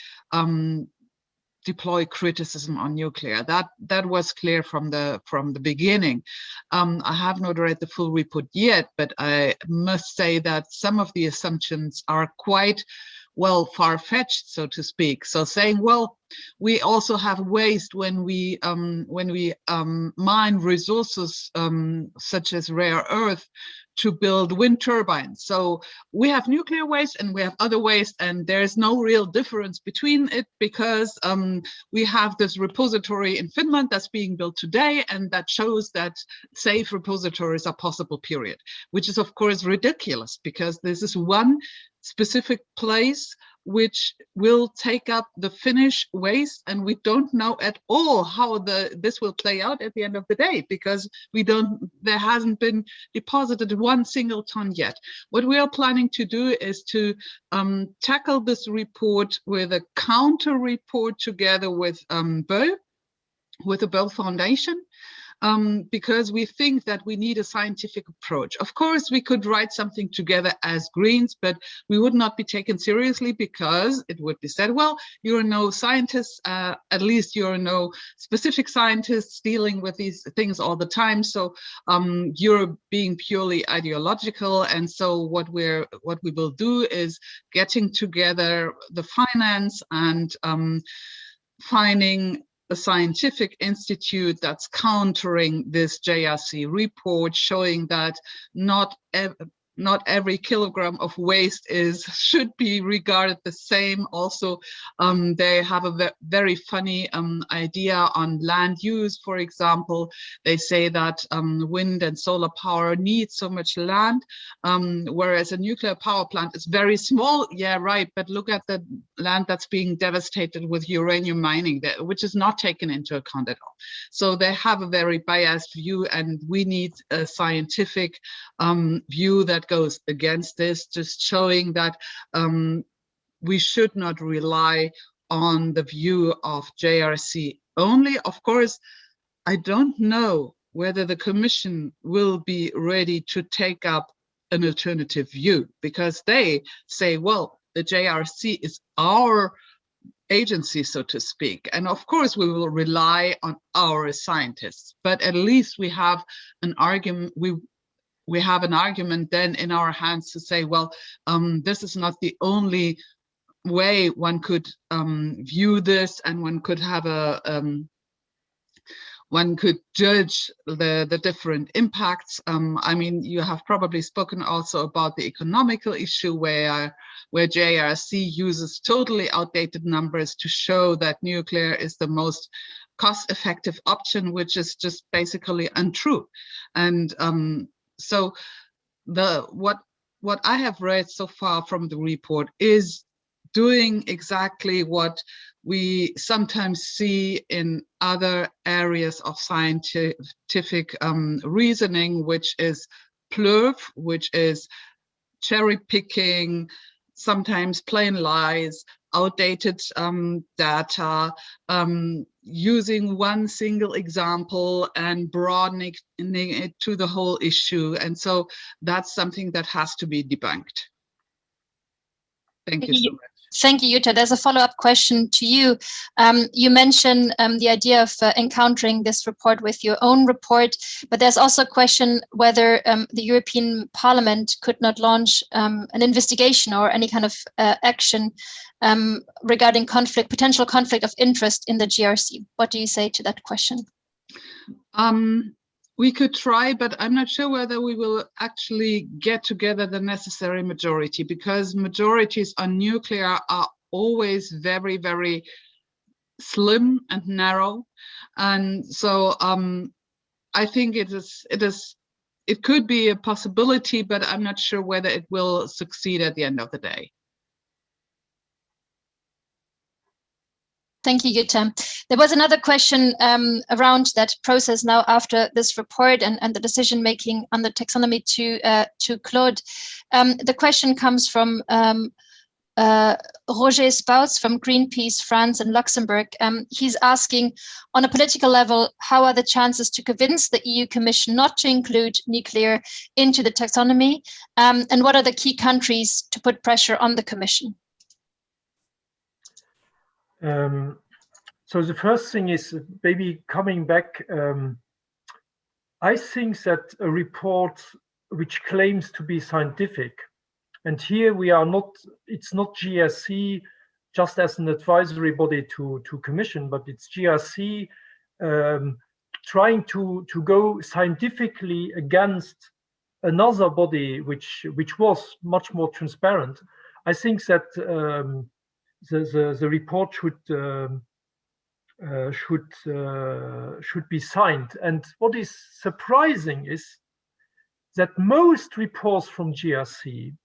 deploy criticism on nuclear. That was clear from the beginning. I have not read the full report yet, but I must say that some of the assumptions are quite, well, far-fetched, so to speak. So saying, well, we also have waste when we mine resources such as rare earth to build wind turbines. So we have nuclear waste and we have other waste, and there's no real difference between it, because we have this repository in Finland that's being built today, and that shows that safe repositories are possible, period, which is of course ridiculous, because this is one specific place which will take up the Finnish waste, and we don't know at all how this will play out at the end of the day, because there hasn't been deposited one single ton yet. What we are planning to do is to tackle this report with a counter report together with the Bell Foundation. Because we think that we need a scientific approach. Of course, we could write something together as Greens, but we would not be taken seriously, because it would be said, well, you're no scientists, at least you're no specific scientists dealing with these things all the time. So you're being purely ideological. And so what we will do is getting together the finance and finding a scientific institute that's countering this JRC report, showing that not every kilogram of waste should be regarded the same. Also, they have a very funny idea on land use. For example, they say that wind and solar power need so much land, whereas a nuclear power plant is very small. Yeah, right. But look at the land that's being devastated with uranium mining, which is not taken into account at all. So they have a very biased view, and we need a scientific view that goes against this, just showing that we should not rely on the view of JRC only. Of course, I don't know whether the Commission will be ready to take up an alternative view, because they say, well, the JRC is our agency, so to speak. And of course, we will rely on our scientists, but at least we have an argument. We have an argument then in our hands to say, well, this is not the only way one could view this, and one could have one could judge the different impacts. I mean, you have probably spoken also about the economical issue, where JRC uses totally outdated numbers to show that nuclear is the most cost-effective option, which is just basically untrue. And so what I have read so far from the report is doing exactly what we sometimes see in other areas of scientific reasoning, which is plurf, which is cherry picking, sometimes plain lies, outdated data, using one single example and broadening it to the whole issue. And so that's something that has to be debunked. Thank you so much. Thank you, Jutta. There's a follow-up question to you. You mentioned the idea of encountering this report with your own report, but there's also a question whether the European Parliament could not launch an investigation or any kind of action regarding potential conflict of interest in the GRC. What do you say to that question? We could try, but I'm not sure whether we will actually get together the necessary majority, because majorities on nuclear are always very, very slim and narrow. And so I think it could be a possibility, but I'm not sure whether it will succeed at the end of the day. Thank you, Jutta. There was another question around that process now after this report and the decision-making on the taxonomy to Claude. The question comes from Roger Spouts from Greenpeace France and Luxembourg. He's asking, on a political level, how are the chances to convince the EU Commission not to include nuclear into the taxonomy? And what are the key countries to put pressure on the Commission? So the first thing is maybe coming back. I think that a report which claims to be scientific, and here we are not, it's not GRC just as an advisory body to Commission, but it's GRC trying to go scientifically against another body which was much more transparent. I think that the report should be signed. And what is surprising is that most reports from GRC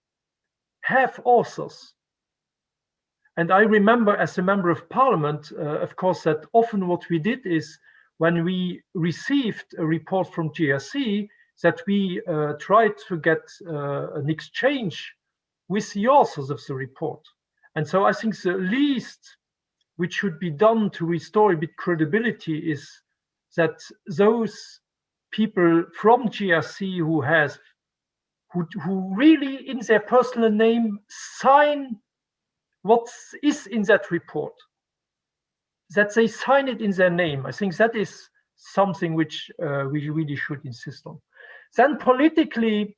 have authors. And I remember as a member of parliament, of course, that often what we did is when we received a report from GRC, that we tried to get an exchange with the authors of the report. And so I think the least which should be done to restore a bit credibility is that those people from GRC who really in their personal name sign what is in that report, that they sign it in their name. I think that is something which we really should insist on. Then politically,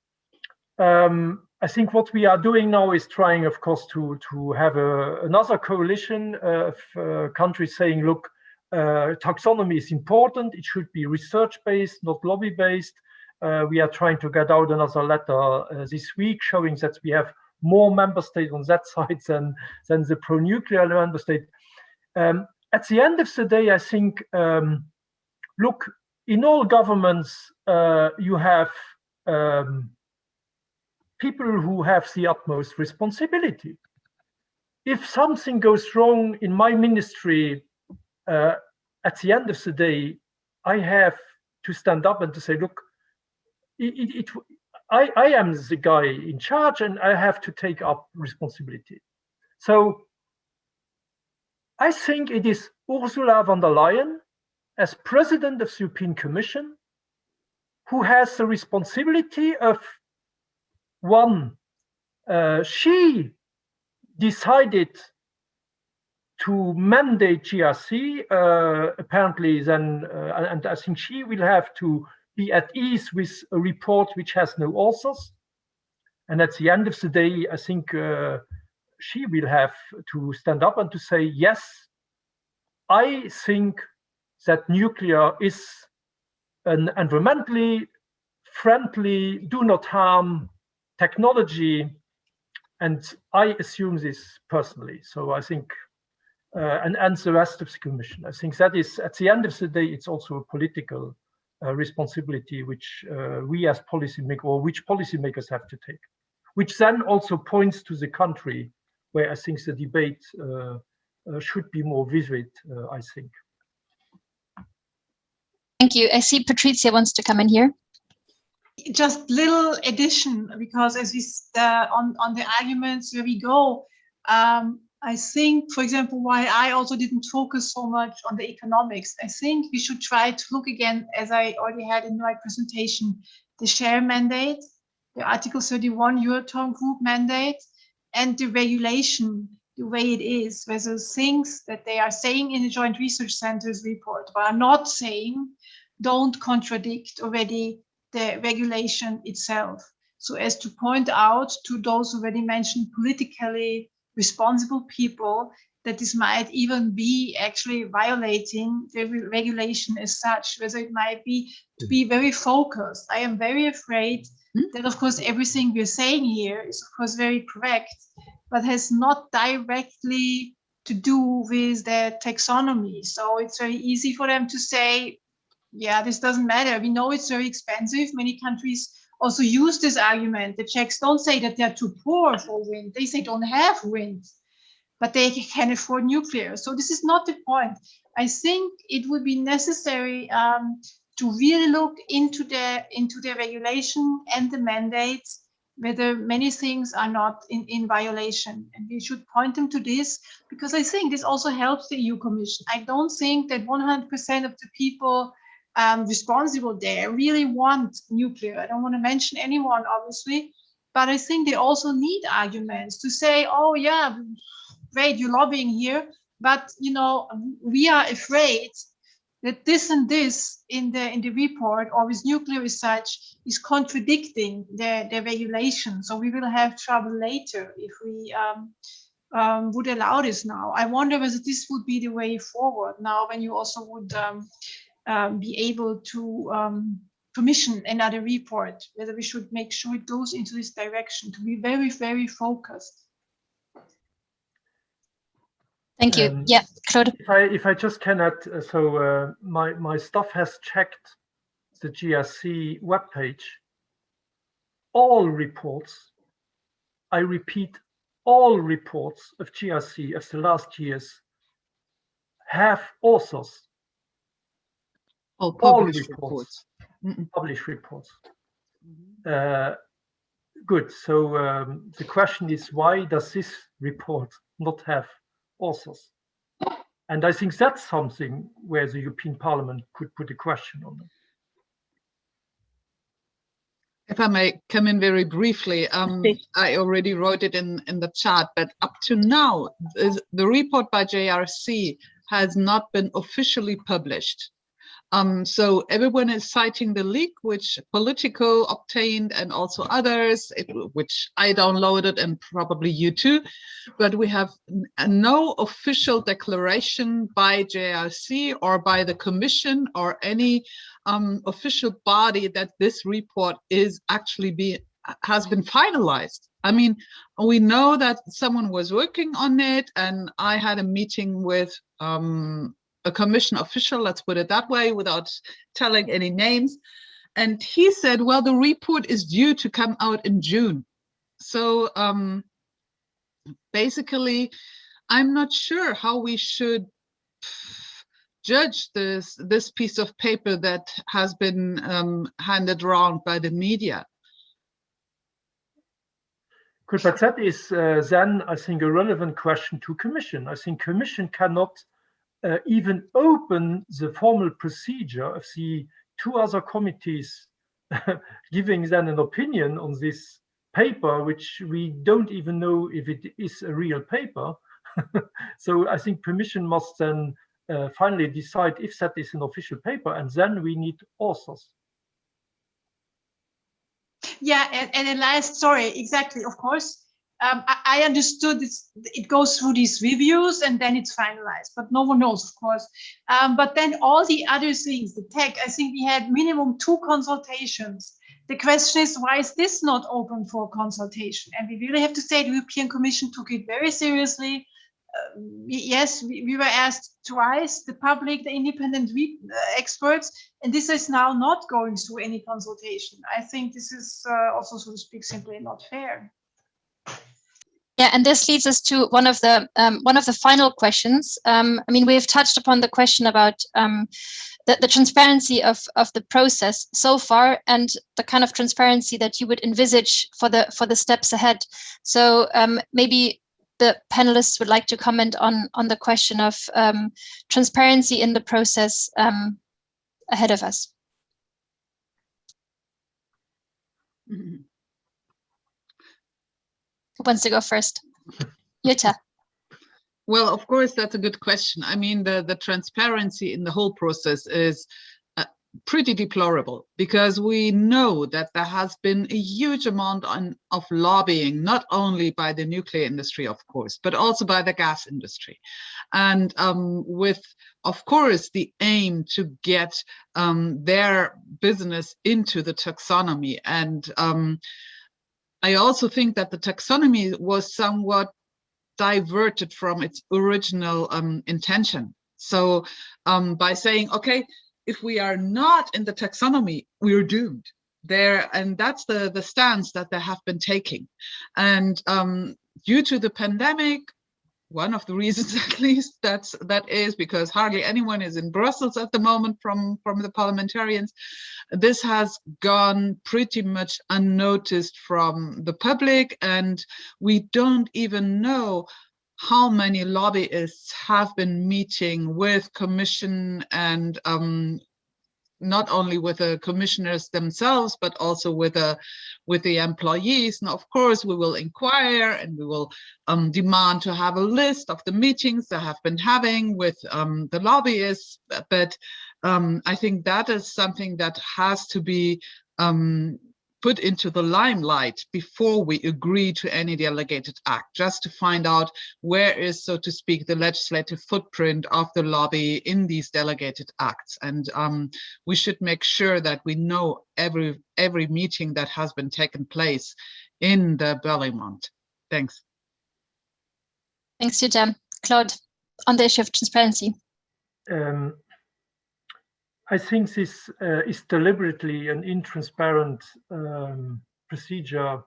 I think what we are doing now is trying, of course, to have another coalition of countries saying, look, taxonomy is important. It should be research-based, not lobby-based. We are trying to get out another letter this week showing that we have more member states on that side than the pro-nuclear member state. At the end of the day, I think, look, in all governments, you have people who have the utmost responsibility. If something goes wrong in my ministry, at the end of the day, I have to stand up and to say, look, I am the guy in charge and I have to take up responsibility. So I think it is Ursula von der Leyen, as President of the European Commission, who has the responsibility of, one, she decided to mandate GRC, apparently then, and I think she will have to be at ease with a report which has no authors. And at the end of the day, I think she will have to stand up and to say, yes, I think that nuclear is an environmentally friendly, do not harm technology. And I assume this personally. So I think, and the rest of the Commission, I think that is, at the end of the day, it's also a political responsibility which we as policymakers, or which policymakers have to take, which then also points to the country where I think the debate should be more vivid, I think. Thank you. I see Patricia wants to come in here. Just little addition, because as we on the arguments where we go, I think, for example, why I also didn't focus so much on the economics. I think we should try to look again, as I already had in my presentation, the share mandate, the Article 31 Euratom Group mandate, and the regulation, the way it is, where those things that they are saying in the Joint Research Center's report, but are not saying, don't contradict already the regulation itself. So as to point out to those already mentioned politically responsible people that this might even be actually violating the regulation as such, whether it might be to be very focused. I am very afraid that, of course, everything we're saying here is, of course, very correct, but has not directly to do with the taxonomy. So it's very easy for them to say, yeah, this doesn't matter. We know it's very expensive. Many countries also use this argument. The Czechs don't say that they're too poor for wind. They say don't have wind, but they can afford nuclear. So this is not the point. I think it would be necessary to really look into the regulation and the mandates, whether many things are not in violation. And we should point them to this, because I think this also helps the EU Commission. I don't think that 100% of the people responsible there really want nuclear. I don't want to mention anyone, obviously, but I think they also need arguments to say, oh yeah, great, you're lobbying here, But you know, we are afraid that this and this in the report or with nuclear research is contradicting the regulation. So we will have trouble later if we would allow this now. I wonder whether this would be the way forward now, when you also would be able to commission another report, whether we should make sure it goes into this direction, to be very, very focused. Thank you. Yeah, Claude. If I just can add, so my staff has checked the GRC webpage. All reports, I repeat, all reports of GRC of the last years have authors. All published reports. Published reports. Good. So the question is, why does this report not have authors? And I think that's something where the European Parliament could put a question on it. If I may come in very briefly, I already wrote it in the chat, but up to now, the report by JRC has not been officially published. So everyone is citing the leak, which Politico obtained, and also others, which I downloaded, and probably you too. But we have no official declaration by JRC or by the Commission or any official body that this report is actually has been finalized. I mean, we know that someone was working on it, and I had a meeting with a Commission official, let's put it that way, without telling any names. And he said, well, the report is due to come out in June. So basically, I'm not sure how we should judge this piece of paper that has been handed around by the media. Good, but that is then, I think, a relevant question to Commission. I think Commission cannot even open the formal procedure of the two other committees giving then an opinion on this paper, which we don't even know if it is a real paper. So I think Commission must then finally decide if that is an official paper, and then we need authors. Yeah, and the last, sorry, exactly, of course. I understood it goes through these reviews and then it's finalized, but no one knows, of course. But then all the other things, the tech, I think we had minimum 2 consultations. The question is, why is this not open for consultation? And we really have to say the European Commission took it very seriously. Yes, we were asked twice, the public, the independent experts, and this is now not going through any consultation. I think this is also, so to speak, simply not fair. Yeah, and this leads us to one of the final questions. I mean, we've touched upon the question about the transparency of the process so far, and the kind of transparency that you would envisage for the steps ahead. So maybe the panelists would like to comment on the question of transparency in the process ahead of us. Mm-hmm. Who wants to go first? Jutta. Well, of course, that's a good question. I mean, the transparency in the whole process is pretty deplorable, because we know that there has been a huge amount of lobbying, not only by the nuclear industry, of course, but also by the gas industry. And with, of course, the aim to get their business into the taxonomy. And I also think that the taxonomy was somewhat diverted from its original intention. So by saying, okay, if we are not in the taxonomy, we're doomed there. And that's the stance that they have been taking. And due to the pandemic, one of the reasons, at least, that is because hardly anyone is in Brussels at the moment from the parliamentarians. This has gone pretty much unnoticed from the public, and we don't even know how many lobbyists have been meeting with Commission and not only with the commissioners themselves, but also with the employees. And of course, we will inquire and we will demand to have a list of the meetings they have been having with the lobbyists. But I think that is something that has to be put into the limelight before we agree to any delegated act, just to find out where is, so to speak, the legislative footprint of the lobby in these delegated acts. And we should make sure that we know every meeting that has been taken place in the Berlaymont. Thanks. Thanks, Judem. Claude, on the issue of transparency. I think this is deliberately an intransparent procedure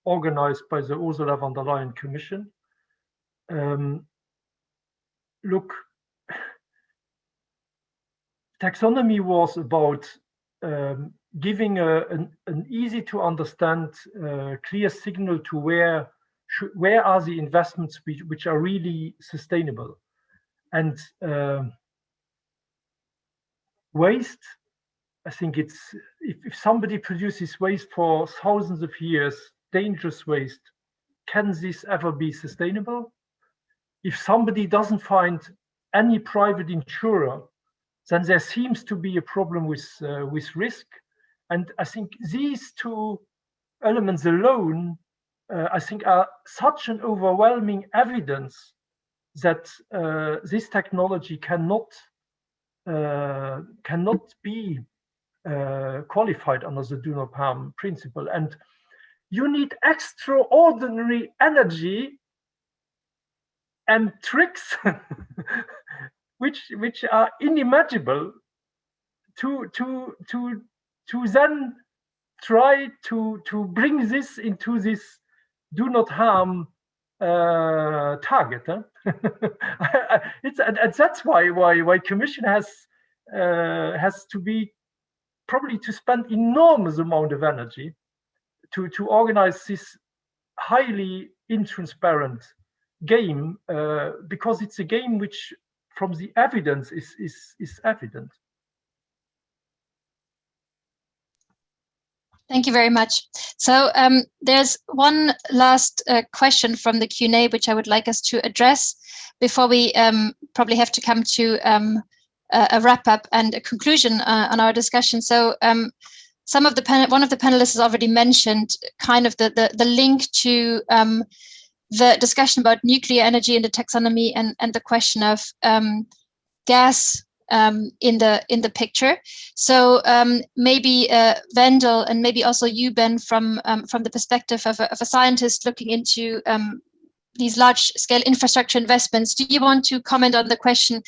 organized by the Ursula von der Leyen Commission. Look, taxonomy was about giving an easy to understand, clear signal to where are the investments which are really sustainable. And waste, I think it's, if somebody produces waste for thousands of years, dangerous waste, can this ever be sustainable? If somebody doesn't find any private insurer, then there seems to be a problem with risk. And I think these two elements alone, I think, are such an overwhelming evidence that this technology cannot be qualified under the do no harm principle. And you need extraordinary energy and tricks which are unimaginable to then try to bring this into this do not harm target. Huh? That's why Commission has to be probably to spend enormous amount of energy to organize this highly intransparent game, because it's a game which from the evidence is evident. Thank you very much. So there's one last question from the Q&A which I would like us to address before we probably have to come to a wrap-up and a conclusion on our discussion. So one of the panelists has already mentioned kind of the link to the discussion about nuclear energy in the taxonomy and the question of gas in the picture. So maybe Wendel and maybe also you, Ben, from the perspective of a scientist looking into these large-scale infrastructure investments, do you want to comment on the question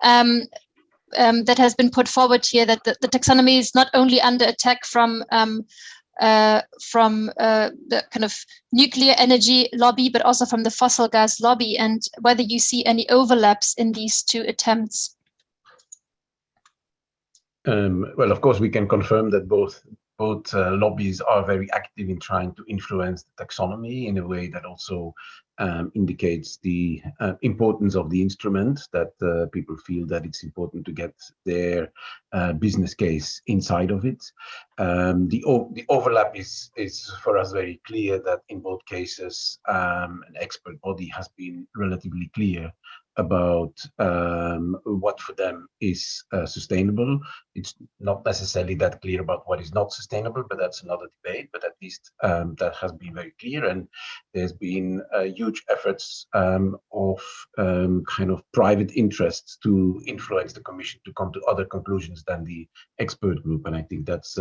that has been put forward here, that the taxonomy is not only under attack from the kind of nuclear energy lobby, but also from the fossil gas lobby, and whether you see any overlaps in these two attempts? Well, of course, we can confirm that both lobbies are very active in trying to influence the taxonomy in a way that also indicates the importance of the instrument, that people feel that it's important to get their business case inside of it. The overlap is for us very clear that in both cases an expert body has been relatively clear about what for them is sustainable. It's not necessarily that clear about what is not sustainable, but that's another debate. But at least that has been very clear, and there's been huge efforts of kind of private interests to influence the Commission to come to other conclusions than the expert group. And I think that's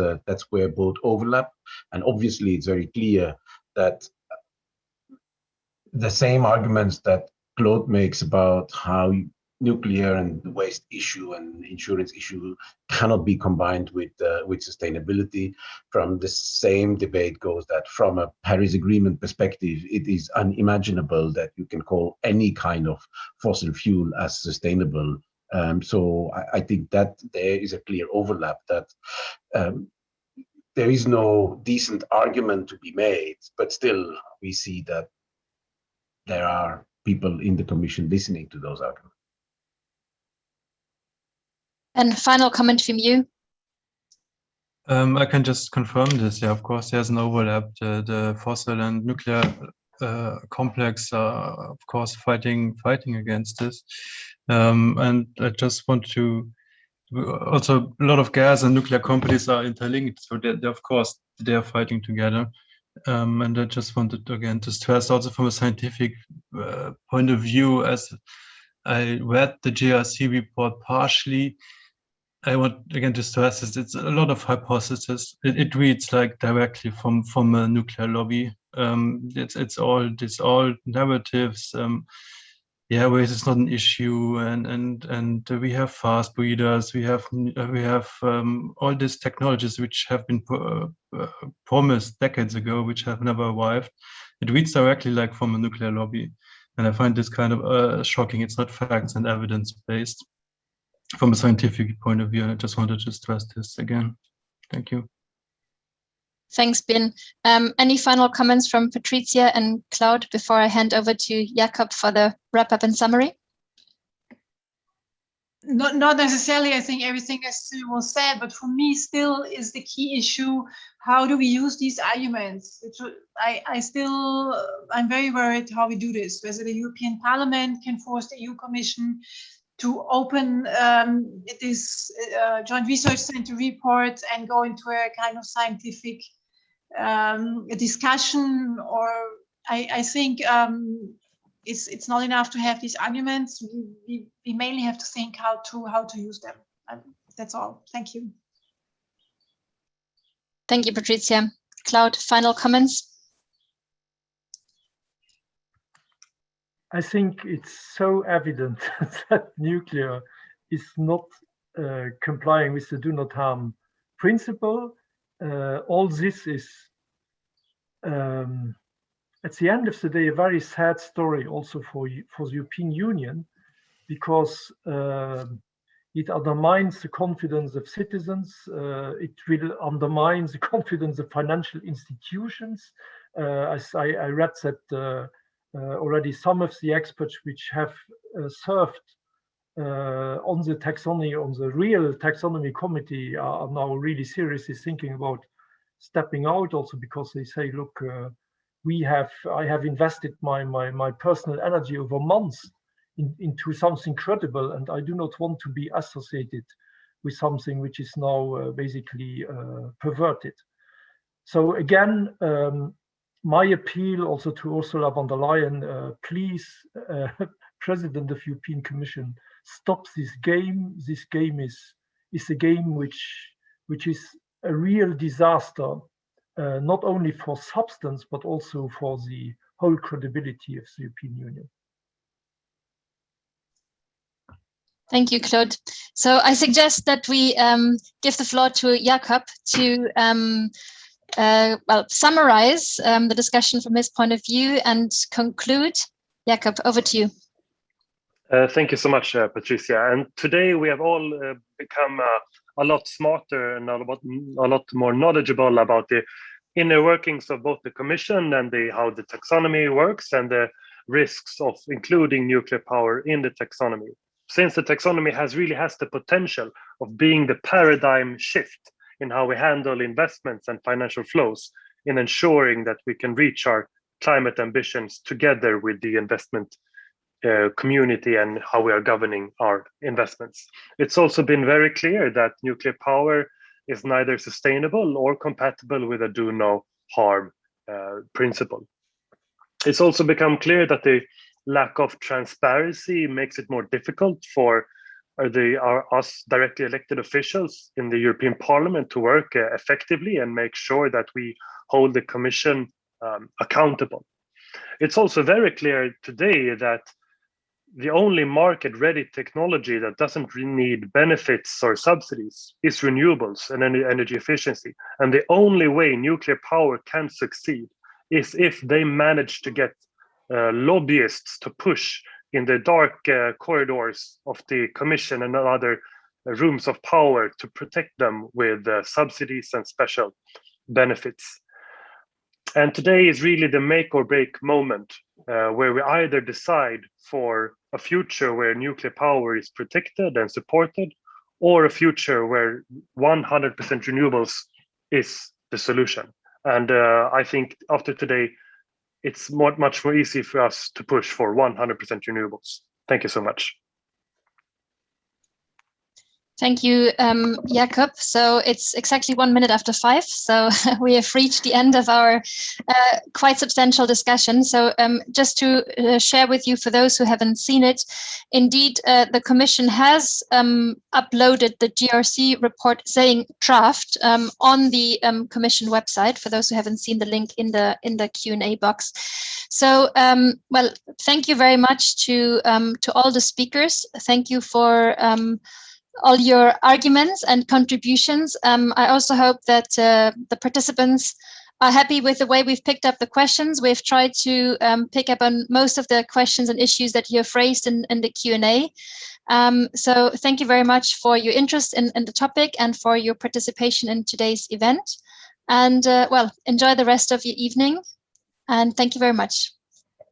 where both overlap. And obviously, it's very clear that the same arguments that Claude makes about how nuclear and the waste issue and insurance issue cannot be combined with sustainability. From the same debate goes that from a Paris Agreement perspective, it is unimaginable that you can call any kind of fossil fuel as sustainable. So I think that there is a clear overlap, that there is no decent argument to be made, but still we see that there are people in the Commission listening to those arguments. And final comment from you. I can just confirm this. Yeah, of course, there's an overlap. The fossil and nuclear complex are, of course, fighting against this. And I just want to also, a lot of gas and nuclear companies are interlinked, so they of course they are fighting together. And I just wanted again to stress, also from a scientific point of view, as I read the GRC report partially, I want again to stress this, it's a lot of hypothesis. It reads like directly from a nuclear lobby. It's all narratives. Yeah, waste is not an issue, and we have fast breeders. We have all these technologies which have been promised decades ago, which have never arrived. It reads directly like from a nuclear lobby, and I find this kind of shocking. It's not facts and evidence based from a scientific point of view. And I just wanted to stress this again. Thank you. Thanks, Ben. Any final comments from Patricia and Claude before I hand over to Jakob for the wrap-up and summary? Not necessarily. I think everything was said, but for me still is the key issue. How do we use these arguments? I'm very worried how we do this, whether the European Parliament can force the EU Commission to open this joint research center report and go into a kind of scientific discussion, or I think it's not enough to have these arguments. We mainly have to think how to use them. That's all. Thank you. Thank you, Patricia. Claude, final comments? I think it's so evident that nuclear is not complying with the do not harm principle. All this is, at the end of the day, a very sad story also for the European Union, because it undermines the confidence of citizens. It will undermine the confidence of financial institutions. As I read that already some of the experts which have served on the taxonomy, on the real taxonomy committee, are now really seriously thinking about stepping out, also because they say, look, I have invested my personal energy over months into something credible, and I do not want to be associated with something which is now basically perverted. So again, my appeal also to Ursula von der Leyen, please, President of European Commission, stop this game. This game is a game which is a real disaster, not only for substance, but also for the whole credibility of the European Union. Thank you, Claude. So I suggest that we give the floor to Jakob to summarize the discussion from his point of view and conclude. Jakob, over to you. Thank you so much, Patricia. And today we have all become a lot smarter and a lot more knowledgeable about the inner workings of both the Commission and how the taxonomy works, and the risks of including nuclear power in the taxonomy. Since the taxonomy really has the potential of being the paradigm shift in how we handle investments and financial flows, in ensuring that we can reach our climate ambitions together with the investment community and how we are governing our investments. It's also been very clear that nuclear power is neither sustainable or compatible with a do no harm principle. It's also become clear that the lack of transparency makes it more difficult for us directly elected officials in the European Parliament to work effectively and make sure that we hold the Commission accountable. It's also very clear today that the only market-ready technology that doesn't need benefits or subsidies is renewables and energy efficiency. And the only way nuclear power can succeed is if they manage to get lobbyists to push in the dark corridors of the Commission and other rooms of power to protect them with subsidies and special benefits. And today is really the make or break moment where we either decide for a future where nuclear power is protected and supported, or a future where 100% renewables is the solution. And I think after today, it's much more easy for us to push for 100% renewables. Thank you so much. Thank you, Jakob. So it's exactly 1 minute after 5. So we have reached the end of our quite substantial discussion. So just to share with you, for those who haven't seen it, indeed, the Commission has uploaded the GRC report saying draft on the Commission website. For those who haven't seen the link in the Q&A box. So, well, thank you very much to all the speakers. Thank you for all your arguments and contributions. I also hope that the participants are happy with the way we've picked up the questions. We've tried to pick up on most of the questions and issues that you have raised in the Q&A. So thank you very much for your interest in the topic and for your participation in today's event. And well, enjoy the rest of your evening. And thank you very much.